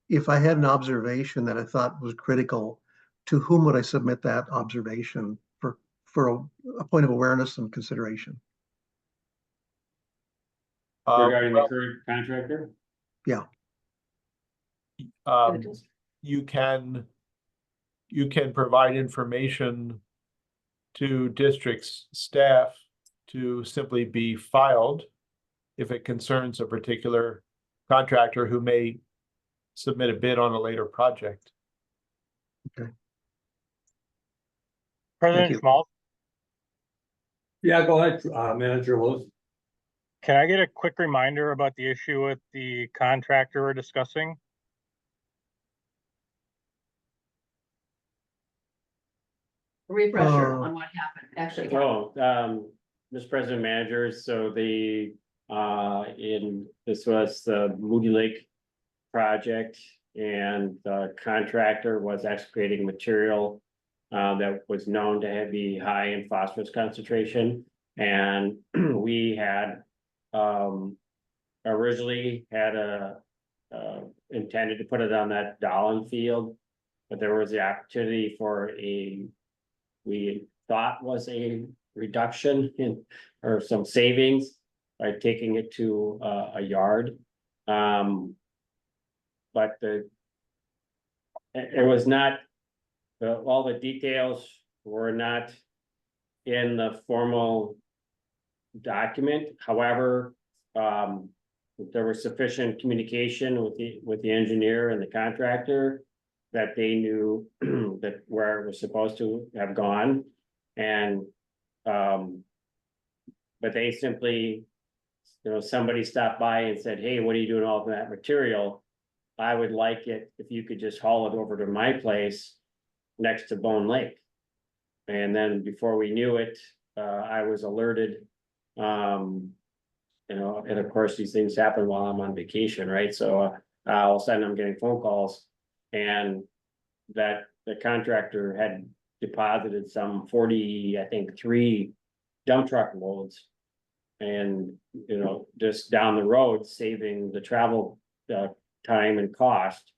if I had an observation that I thought was critical, to whom would I submit that observation for a point of awareness and consideration? Regarding the Well, current contractor? you can provide information to district's staff to simply be filed if it concerns a particular contractor who may submit a bid on a later project. Thank you. President Schmaltz, Yeah, go ahead, Manager Lewis. can I get a quick reminder about the issue with the contractor we're discussing? Refresher Uh, on what happened, actually. Oh, Mr. President, managers, so this was the Moody Lake project, and the contractor was excavating material that was known to be high in phosphorus concentration, and we had originally had intended to put it on that Dolan field, but there was the opportunity for we thought was a reduction in, or some savings by taking it to a yard. But it was not, all the details were not in the formal document. However, there was sufficient communication with the engineer and the contractor that they knew that where it was supposed to have gone. And, but they simply, somebody stopped by and said, hey, what are you doing all of that material? I would like it if you could just haul it over to my place next to Bone Lake. And then before we knew it, I was alerted. And of course, these things happen while I'm on vacation, right? So all of a sudden I'm getting phone calls, and that the contractor had deposited some 43 dump truck loads. And, just down the road, saving the travel time and cost.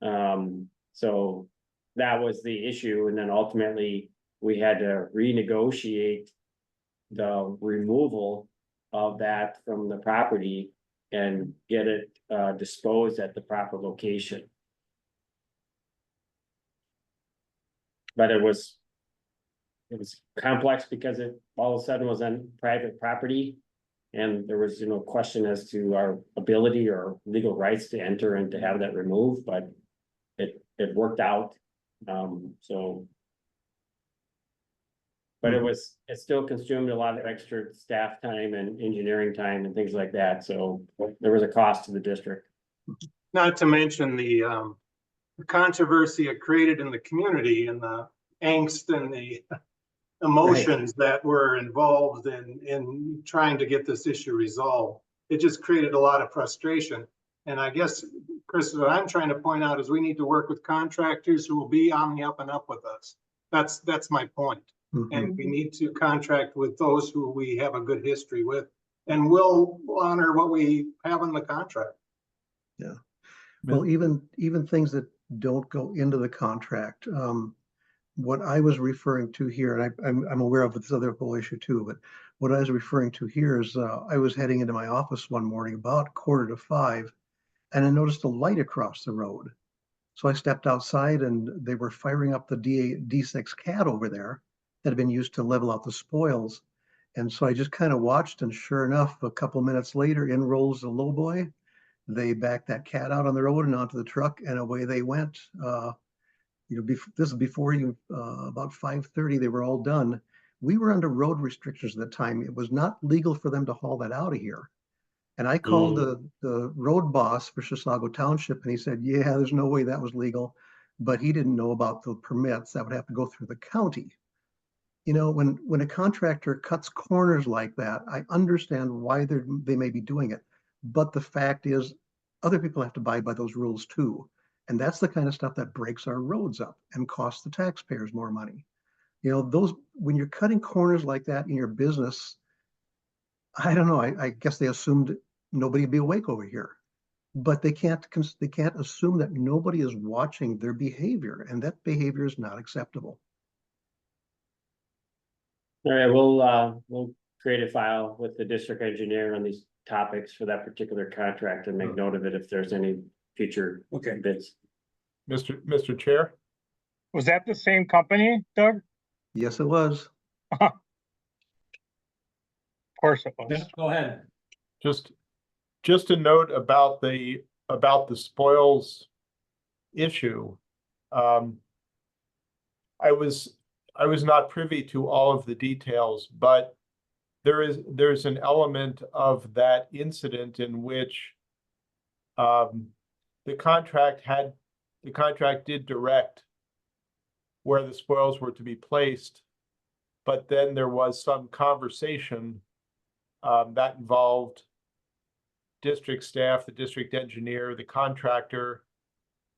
So that was the issue. And then ultimately we had to renegotiate the removal of that from the property and get it disposed at the proper location. But it was complex because it all of a sudden was on private property. And there was, question as to our ability or legal rights to enter and to have that removed, but it worked out. But it still consumed a lot of extra staff time and engineering time and things like that. So there was a cost to the district. Not to mention the controversy it created in the community and the angst and the emotions that were involved in trying to get this issue resolved. It just created a lot of frustration. And I guess, Chris, what I'm trying to point out is we need to work with contractors who will be on the up and up with us. That's my point. And we need to contract with those who we have a good history with, and we'll honor what we have in the contract. Yeah. Well, even things that don't go into the contract, what I was referring to here, and I'm aware of this other whole issue too, but what I was referring to here is I was heading into my office one morning about 4:45, and I noticed a light across the road. So I stepped outside, and they were firing up the D6 CAT over there that had been used to level out the spoils. And so I just kind of watched, and sure enough, a couple minutes later, in rolls the lowboy, They backed that cat out on the road and onto the truck and away they went. This is before you, about 5:30, they were all done. We were under road restrictions at the time. It was not legal for them to haul that out of here. And I called the road boss for Chisago Township and he said, yeah, there's no way that was legal. But he didn't know about the permits that would have to go through the county. You know, when a contractor cuts corners like that, I understand why they may be doing it. But the fact is, other people have to abide by those rules too. And that's the kind of stuff that breaks our roads up and costs the taxpayers more money. You know, when you're cutting corners like that in your business, I don't know, I guess they assumed nobody would be awake over here. But they can't assume that nobody is watching their behavior, and that behavior is not acceptable. All right, we'll create a file with the district engineer on these topics for that particular contract and make note of it if there's any future Okay. bids. Mr. Chair, Was that the same company, Doug? Yes, it was. Of course it was. Go ahead. just a note about the spoils issue. I was not privy to all of the details, but there's an element of that incident in which the contract did direct where the spoils were to be placed, but then there was some conversation that involved district staff, the district engineer, the contractor,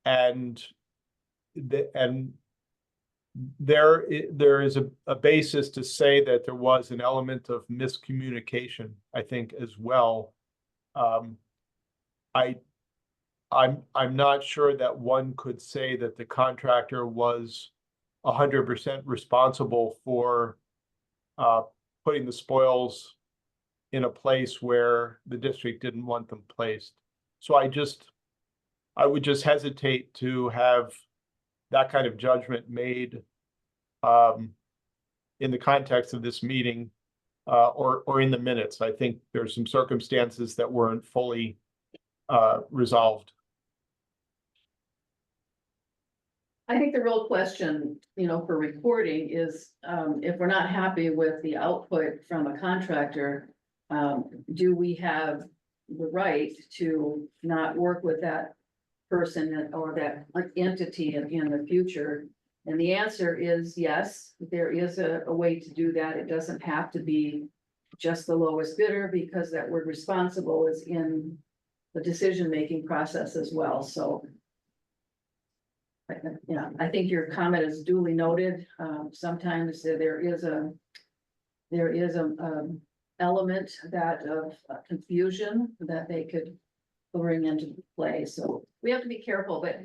and there is a basis to say that there was an element of miscommunication, I think, as well. I'm not sure that one could say that the contractor was 100% responsible for putting the spoils in a place where the district didn't want them placed. So I would just hesitate to have that kind of judgment made in the context of this meeting or in the minutes. I think there's some circumstances that weren't fully resolved. I think the real question, for recording is, if we're not happy with the output from a contractor, do we have the right to not work with that person or that entity in the future? And the answer is yes, there is a way to do that. It doesn't have to be just the lowest bidder, because that word responsible is in the decision-making process as well, so. Yeah, I think your comment is duly noted. Sometimes there is a element of confusion that they could bring into play, so we have to be careful, but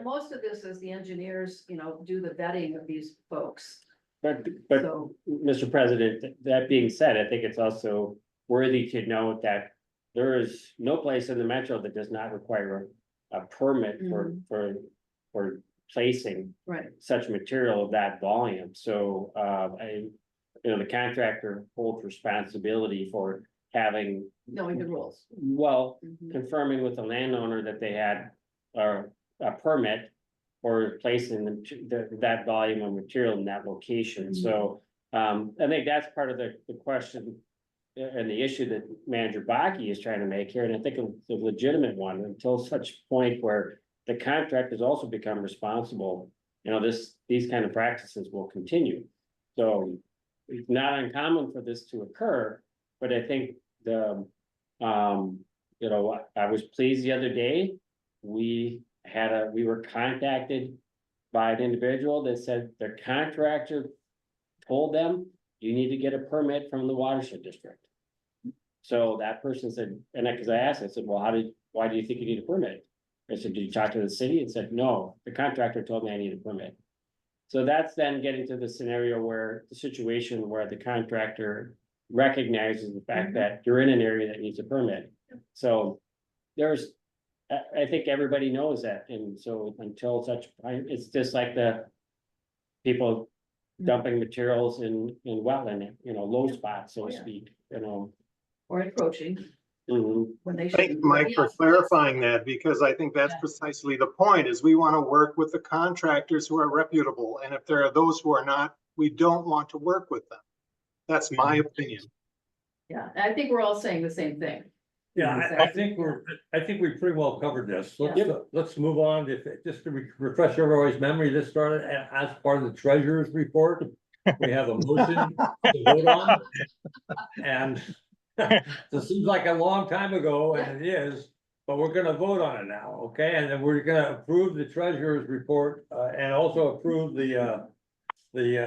most of this is the engineers, do the vetting of these folks. But So, Mr. President, that being said, I think it's also worthy to note that there is no place in the metro that does not require a permit for placing right, such material of that volume. So the contractor holds responsibility for having, knowing the rules. confirming with the landowner that they had a permit for placing that volume of material in that location. So I think that's part of the question and the issue that Manager Bakke is trying to make here, and I think it's a legitimate one until such point where the contractors also become responsible. These kind of practices will continue. So it's not uncommon for this to occur, but I think I was pleased the other day. We were contacted by an individual that said their contractor told them, you need to get a permit from the watershed district. So that person said, because I asked, I said, well, why do you think you need a permit? I said, did you talk to the city? And said, no, the contractor told me I need a permit. So that's then getting to the scenario where the situation where the contractor recognizes the fact that you're in an area that needs a permit. So I think everybody knows that. And so until such time, it's just like the people dumping materials in wetland, low spots, so to speak, Or encroaching. Mhm. when they should. Thank you, Mike, for clarifying that, because I think that's Yeah. precisely the point, is we want to work with the contractors who are reputable, and if there are those who are not, we don't want to work with them. That's my opinion. Yeah, and I think we're all saying the same thing. Yeah, I think I think we pretty well covered this. Let's move on. Just to refresh everybody's memory, this started as part of the treasurer's report. We have a motion to vote on. And this seems like a long time ago, and it is, but we're gonna vote on it now, okay? And then we're gonna approve the treasurer's report, and also approve the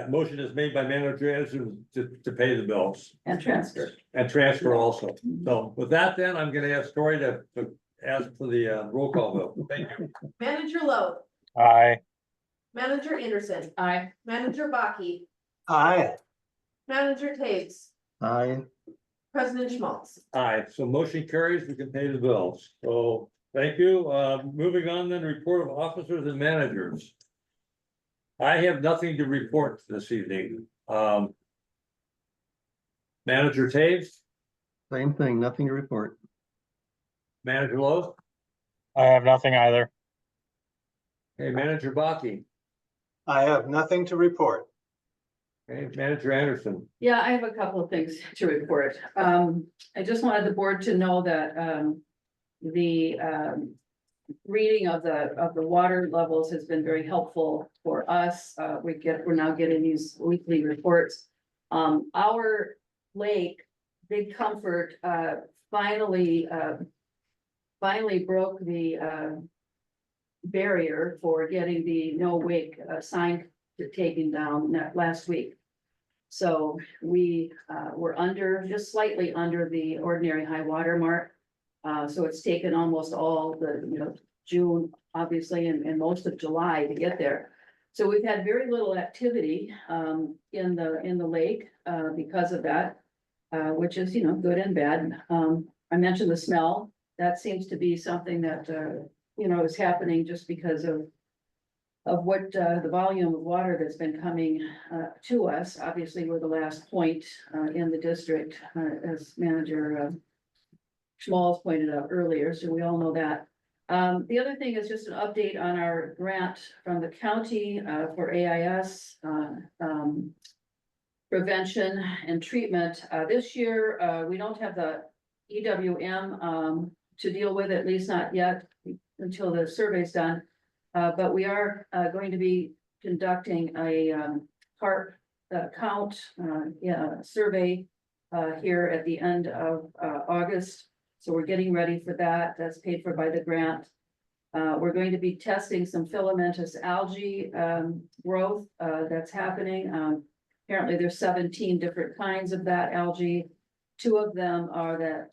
motion is made by Manager Anderson to pay the bills. And transfer. And transfer also. So with that, then, I'm gonna ask Tori to ask for the roll call vote. Thank you. Manager Lowe, Aye. Manager Anderson, Aye. Manager Baki, Aye. Manager Taves, Aye. President Schmaltz. Aye, so motion carries, we can pay the bills. So, thank you. Moving on then, report of officers and managers. I have nothing to report this evening. Manager Taves, Same thing, nothing to report. Manager Lowe, I have nothing either. hey, Manager Baki, I have nothing to report. hey, Manager Anderson. Yeah, I have a couple of things to report. I just wanted the board to know that, the, reading of the water levels has been very helpful for us. We're now getting these weekly reports. Our lake, Big Comfort, finally broke the, barrier for getting the no wake, sign taken down last week. So we were just slightly under the ordinary high water mark. So it's taken almost all the, June, obviously, and most of July to get there. So we've had very little activity in the lake because of that, which is, good and bad. I mentioned the smell. That seems to be something that, is happening just because of what the volume of water that's been coming to us. Obviously, we're the last point in the district, as Manager Schmaltz pointed out earlier, so we all know that. The other thing is just an update on our grant from the county for AIS prevention and treatment. This year, we don't have the EWM to deal with, at least not yet, until the survey's done. But we are going to be conducting a carp count survey here at the end of August. So we're getting ready for that. That's paid for by the grant. We're going to be testing some filamentous algae growth that's happening. Apparently there's 17 different kinds of that algae. 2 of them are that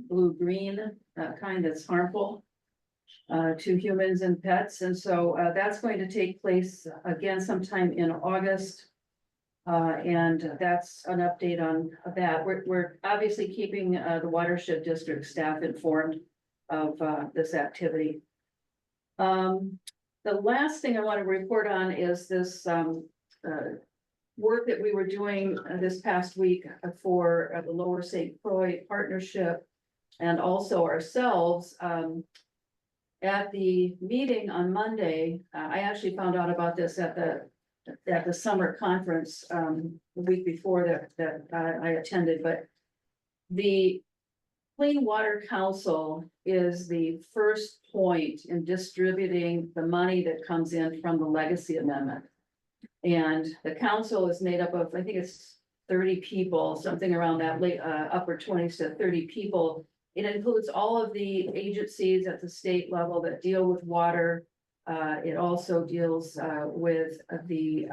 blue-green kind that's harmful to humans and pets. And so that's going to take place again sometime in August. And that's an update on that. We're obviously keeping the watershed district staff informed of this activity. The last thing I want to report on is this work that we were doing this past week for the Lower St. Croix Partnership and also ourselves. At the meeting on Monday, I actually found out about this at the summer conference the week before that I attended, but the Clean Water Council is the first point in distributing the money that comes in from the Legacy Amendment. And the council is made up of, I think it's 30 people, something around that upper 20s to 30 people. It includes all of the agencies at the state level that deal with water. It also deals with the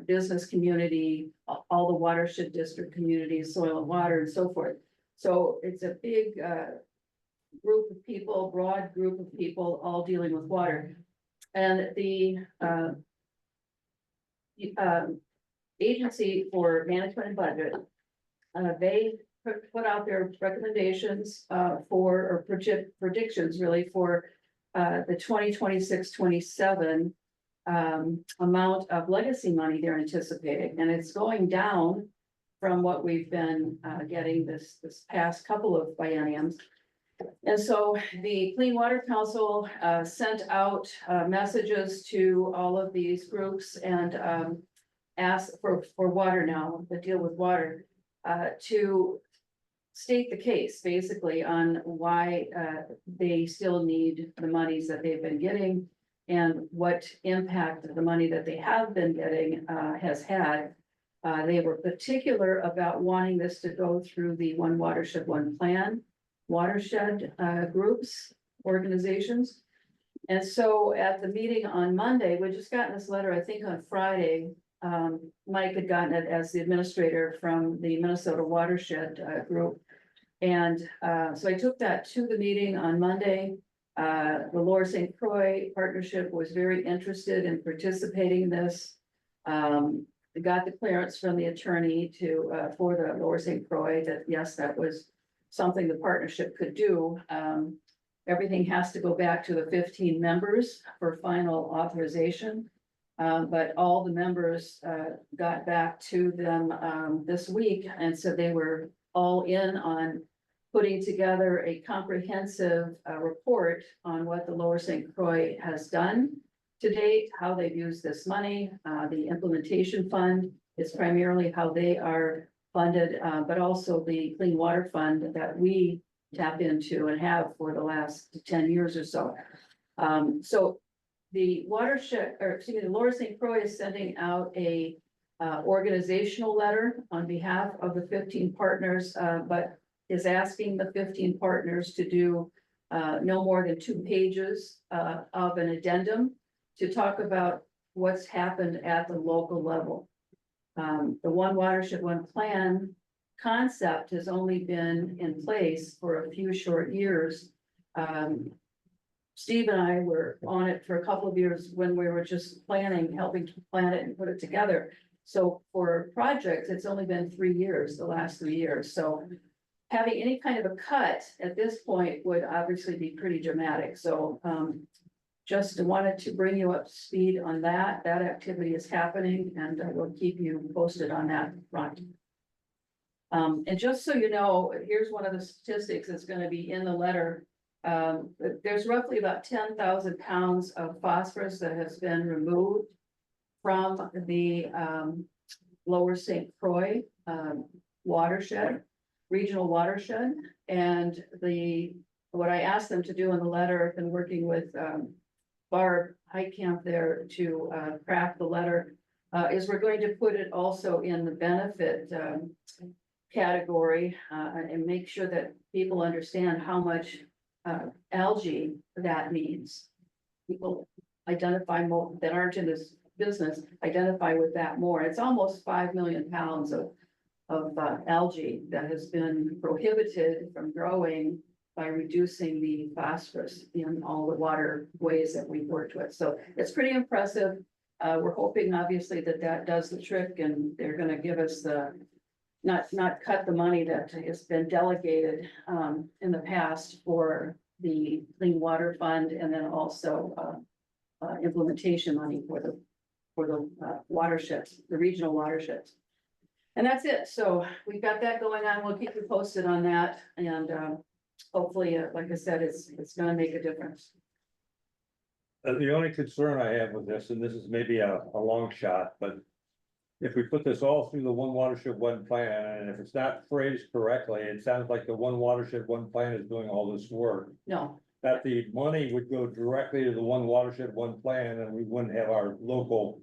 business community, all the watershed district communities, soil and water and so forth. So it's a big group of people, broad group of people, all dealing with water. And the Agency for Management and Budget, they put out their recommendations or predictions really for the 2026-27 amount of legacy money they're anticipating, and it's going down from what we've been getting this past couple of bienniums. And so the Clean Water Council sent out messages to all of these groups and asked for water now, the deal with water, to state the case basically on why they still need the monies that they've been getting and what impact the money that they have been getting has had. They were particular about wanting this to go through the One Watershed, One Plan watershed groups, organizations. And so at the meeting on Monday, we just gotten this letter, I think on Friday. Mike had gotten it as the administrator from the Minnesota Watershed group. And so I took that to the meeting on Monday. The Lower St. Croix Partnership was very interested in participating in this. They got the clearance from the attorney to for the Lower St. Croix that yes, that was something the partnership could do. Everything has to go back to the 15 members for final authorization. But all the members got back to them this week, and so they were all in on putting together a comprehensive report on what the Lower St. Croix has done to date, how they've used this money. The implementation fund is primarily how they are funded, but also the Clean Water Fund that we tap into and have for the last 10 years or so. So the watershed, or excuse me, the Lower St. Croix is sending out a organizational letter on behalf of the 15 partners, but is asking the 15 partners to do no more than 2 pages of an addendum to talk about what's happened at the local level. The One Watershed, One Plan concept has only been in place for a few short years. Steve and I were on it for a couple of years when we were just planning, helping to plan it and put it together. So for projects, it's only been 3 years, the last 3 years. So having any kind of a cut at this point would obviously be pretty dramatic. So just wanted to bring you up to speed on that. That activity is happening and we'll keep you posted on that front. And just so you know, here's one of the statistics that's going to be in the letter. There's roughly about 10,000 pounds of phosphorus that has been removed from the Lower St. Croix watershed, regional watershed. And what I asked them to do in the letter, I've been working with Barb Heitkamp there to craft the letter, is we're going to put it also in the benefit category and make sure that people understand how much algae that means. People identify more that aren't in this business, identify with that more. It's almost 5 million pounds of algae that has been prohibited from growing by reducing the phosphorus in all the waterways that we've worked with. So it's pretty impressive. We're hoping obviously that does the trick and they're going to give us the not cut the money that has been delegated in the past for the Clean Water Fund and then also implementation money for the watersheds, the regional watersheds. And that's it. So we've got that going on. We'll keep you posted on that. And hopefully, like I said, it's going to make a difference. The only concern I have with this, and this is maybe a long shot, but if we put this all through the One Watershed, One Plan, and if it's not phrased correctly, it sounds like the One Watershed, One Plan is doing all this work. No, That the money would go directly to the One Watershed, One Plan, and we wouldn't have our local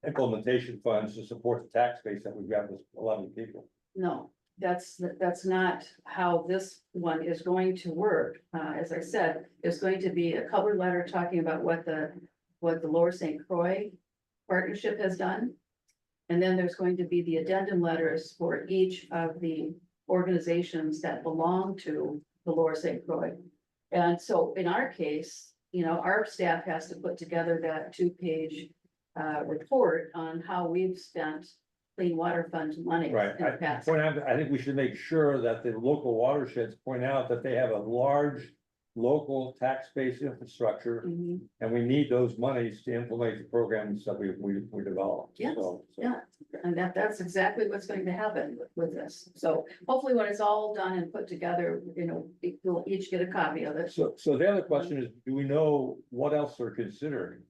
implementation funds to support the tax base that we've got with 11 people. no, that's not how this one is going to work. As I said, there's going to be a cover letter talking about what the Lower St. Croix partnership has done. And then there's going to be the addendum letters for each of the organizations that belong to the Lower St. Croix. And so in our case, you know, our staff has to put together that 2-page report on how we've spent Clean Water Fund money Right. in the past. I think we should make sure that the local watersheds point out that they have a large local tax-based infrastructure, Mhm. and we need those monies to implement the programs that we developed. Yes, So- yeah. And that's exactly what's going to happen with this. So hopefully when it's all done and put together, you know, we'll each get a copy of it. So the other question is, do we know what else they're considering?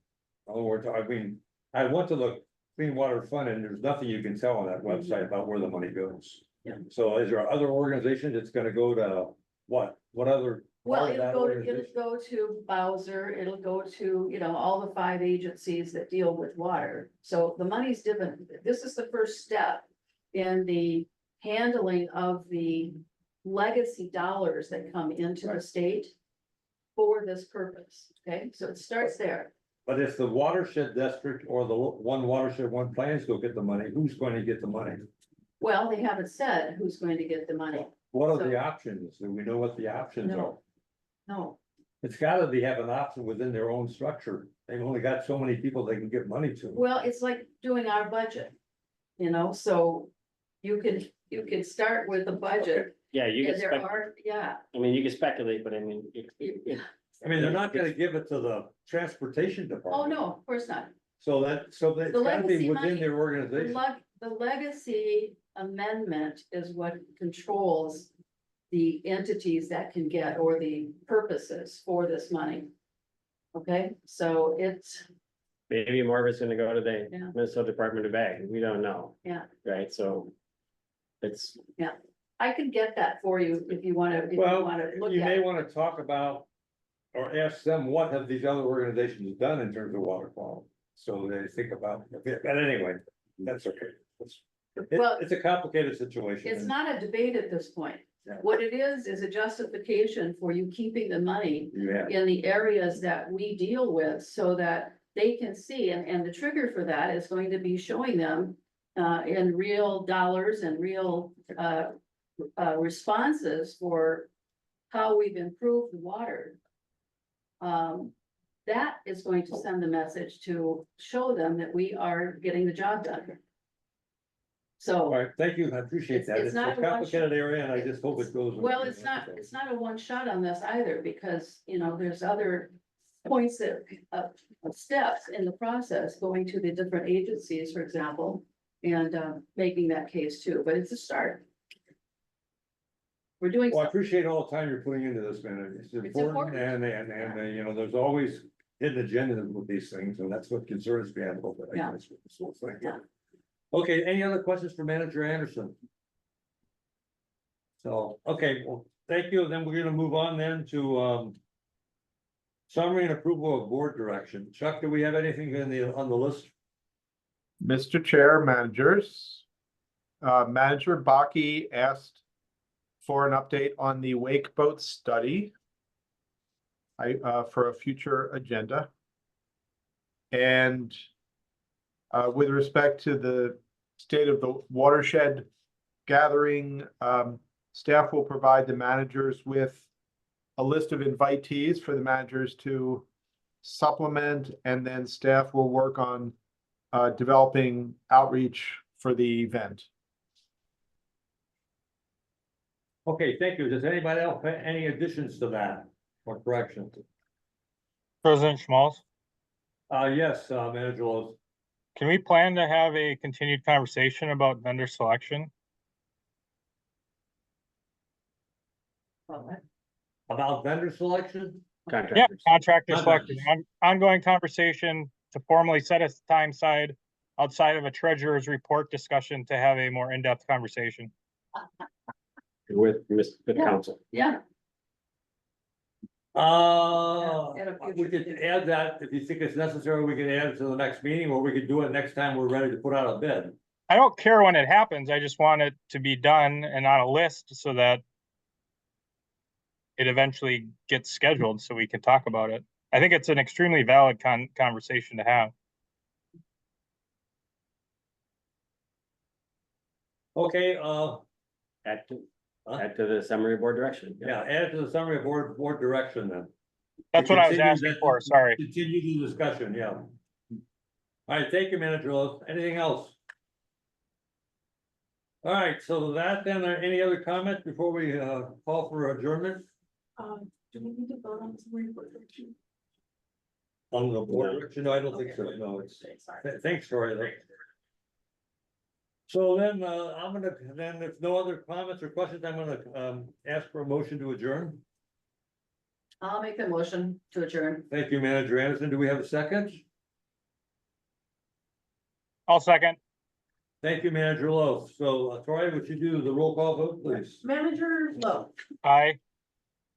In other words, I mean, I went to the Clean Water Fund and there's nothing you can tell on that website about where the money goes. Yeah. So is there other organizations that's gonna go to what? What other? Well, part of that it'll organization? go to Bowser, it'll go to, you know, all the 5 agencies that deal with water. So the money's different. This is the first step in the handling of the legacy dollars that come into the Right. state for this purpose, okay? So it starts there. But if the watershed district or the one watershed, one plans go get the money, who's going to get the money? Well, they haven't said who's going to get the money. What are So- the options? Do we know what the options are? No. No, It's gotta be have an option within their own structure. They've only got so many people they can give money to. well, it's like doing our budget, you know, so you could start with a budget. Yeah, you can And there spec, are, yeah, I mean, you can speculate, but I mean, I mean, they're not gonna give it to the transportation oh, department. no, of course not. So it's The gotta legacy be within money- their The organization. the legacy amendment is what controls the entities that can get, or the purposes for this money. Okay, so it's, maybe more of it's gonna go to the Yeah. Minnesota Department of Ag, we don't know. Yeah. Right, so it's, I could get that for you if you wanna, Well, look you at may it. wanna talk about or ask them, what have these other organizations done in terms of water quality? So they think about, but anyway, that's okay. Well, It's a complicated situation. It's not a debate at this point. Yeah. What it is a justification for you keeping the money Yeah, in the areas that we deal with so that they can see, and the trigger for that is going to be showing them in real dollars and real responses for how we've improved the water. That is going to send the message to show them that we are getting the job done. all So, right, thank you, I appreciate that. It's It's a not a one- complicated area and I just hope it goes. well, it's not a one shot on this either, because, you know, there's other points that, of steps in the process, going to the different agencies, for example, and, making that case too, but it's a start. We're doing, Well, I appreciate all the time you're putting into this, man. It's important important. and, you know, there's always hidden agendas with these things and that's what concerns me a little bit. I Yeah. guess, with this whole thing. Yeah. Okay, any other questions for Manager Anderson? So, okay, well, thank you. Then we're gonna move on then to, summary and approval of board direction. Chuck, do we have anything on the list? Mr. Chair, managers. Manager Baki asked for an update on the wake boat study. For a future agenda. And with respect to the state of the watershed gathering, staff will provide the managers with a list of invitees for the managers to supplement, and then staff will work on developing outreach for the event. Okay, thank you. Does anybody else have any additions to that or corrections? President Schmalz, Yes, Manager Lowe's. can we plan to have a continued conversation about vendor selection? About vendor selection? Yeah, contractors. contractor Contractors. selection, ongoing conversation to formally set a time side outside of a treasurer's report discussion to have a more in-depth conversation. With Yeah. council. yeah, at a We future could add that, if you think it's necessary, we can add it to the next meeting, or we could do it next time we're ready to put out a bid. I don't care when it happens, I just want it to be done and on a list so that it eventually gets scheduled so we can talk about it. I think it's an extremely valid conversation to have. Okay, Add to, Huh? add to the summary board direction. yeah, add it to the summary of board direction then. That's what I was Continue asking that- for, sorry. Continue the discussion, yeah. All right, thank you, Manager Lowe's. Anything else? All right, so that then, any other comments before we call for adjournment? Do we need to vote on this report? On the board No. direction, no, I don't think so, no, it's, Sorry. thanks, Troy. So then, then if no other comments or questions, I'm gonna, ask for a motion to adjourn. I'll make the motion to adjourn. Thank you, Manager Anderson. Do we have a second? I'll second. Thank you, Manager Lowe. So, Troy, would you do the roll call vote, please? Manager Lowe, Aye.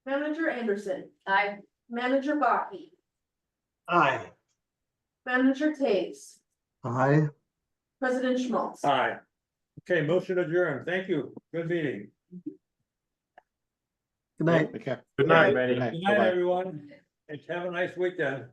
Manager Anderson, Aye. Manager Baki, Aye. Manager Taves, Aye. President Schmaltz. Aye. Okay, motion adjourned. Thank you. Good meeting. Good night. Take care. Good night. Everybody. Good night, everyone, and have a nice weekend.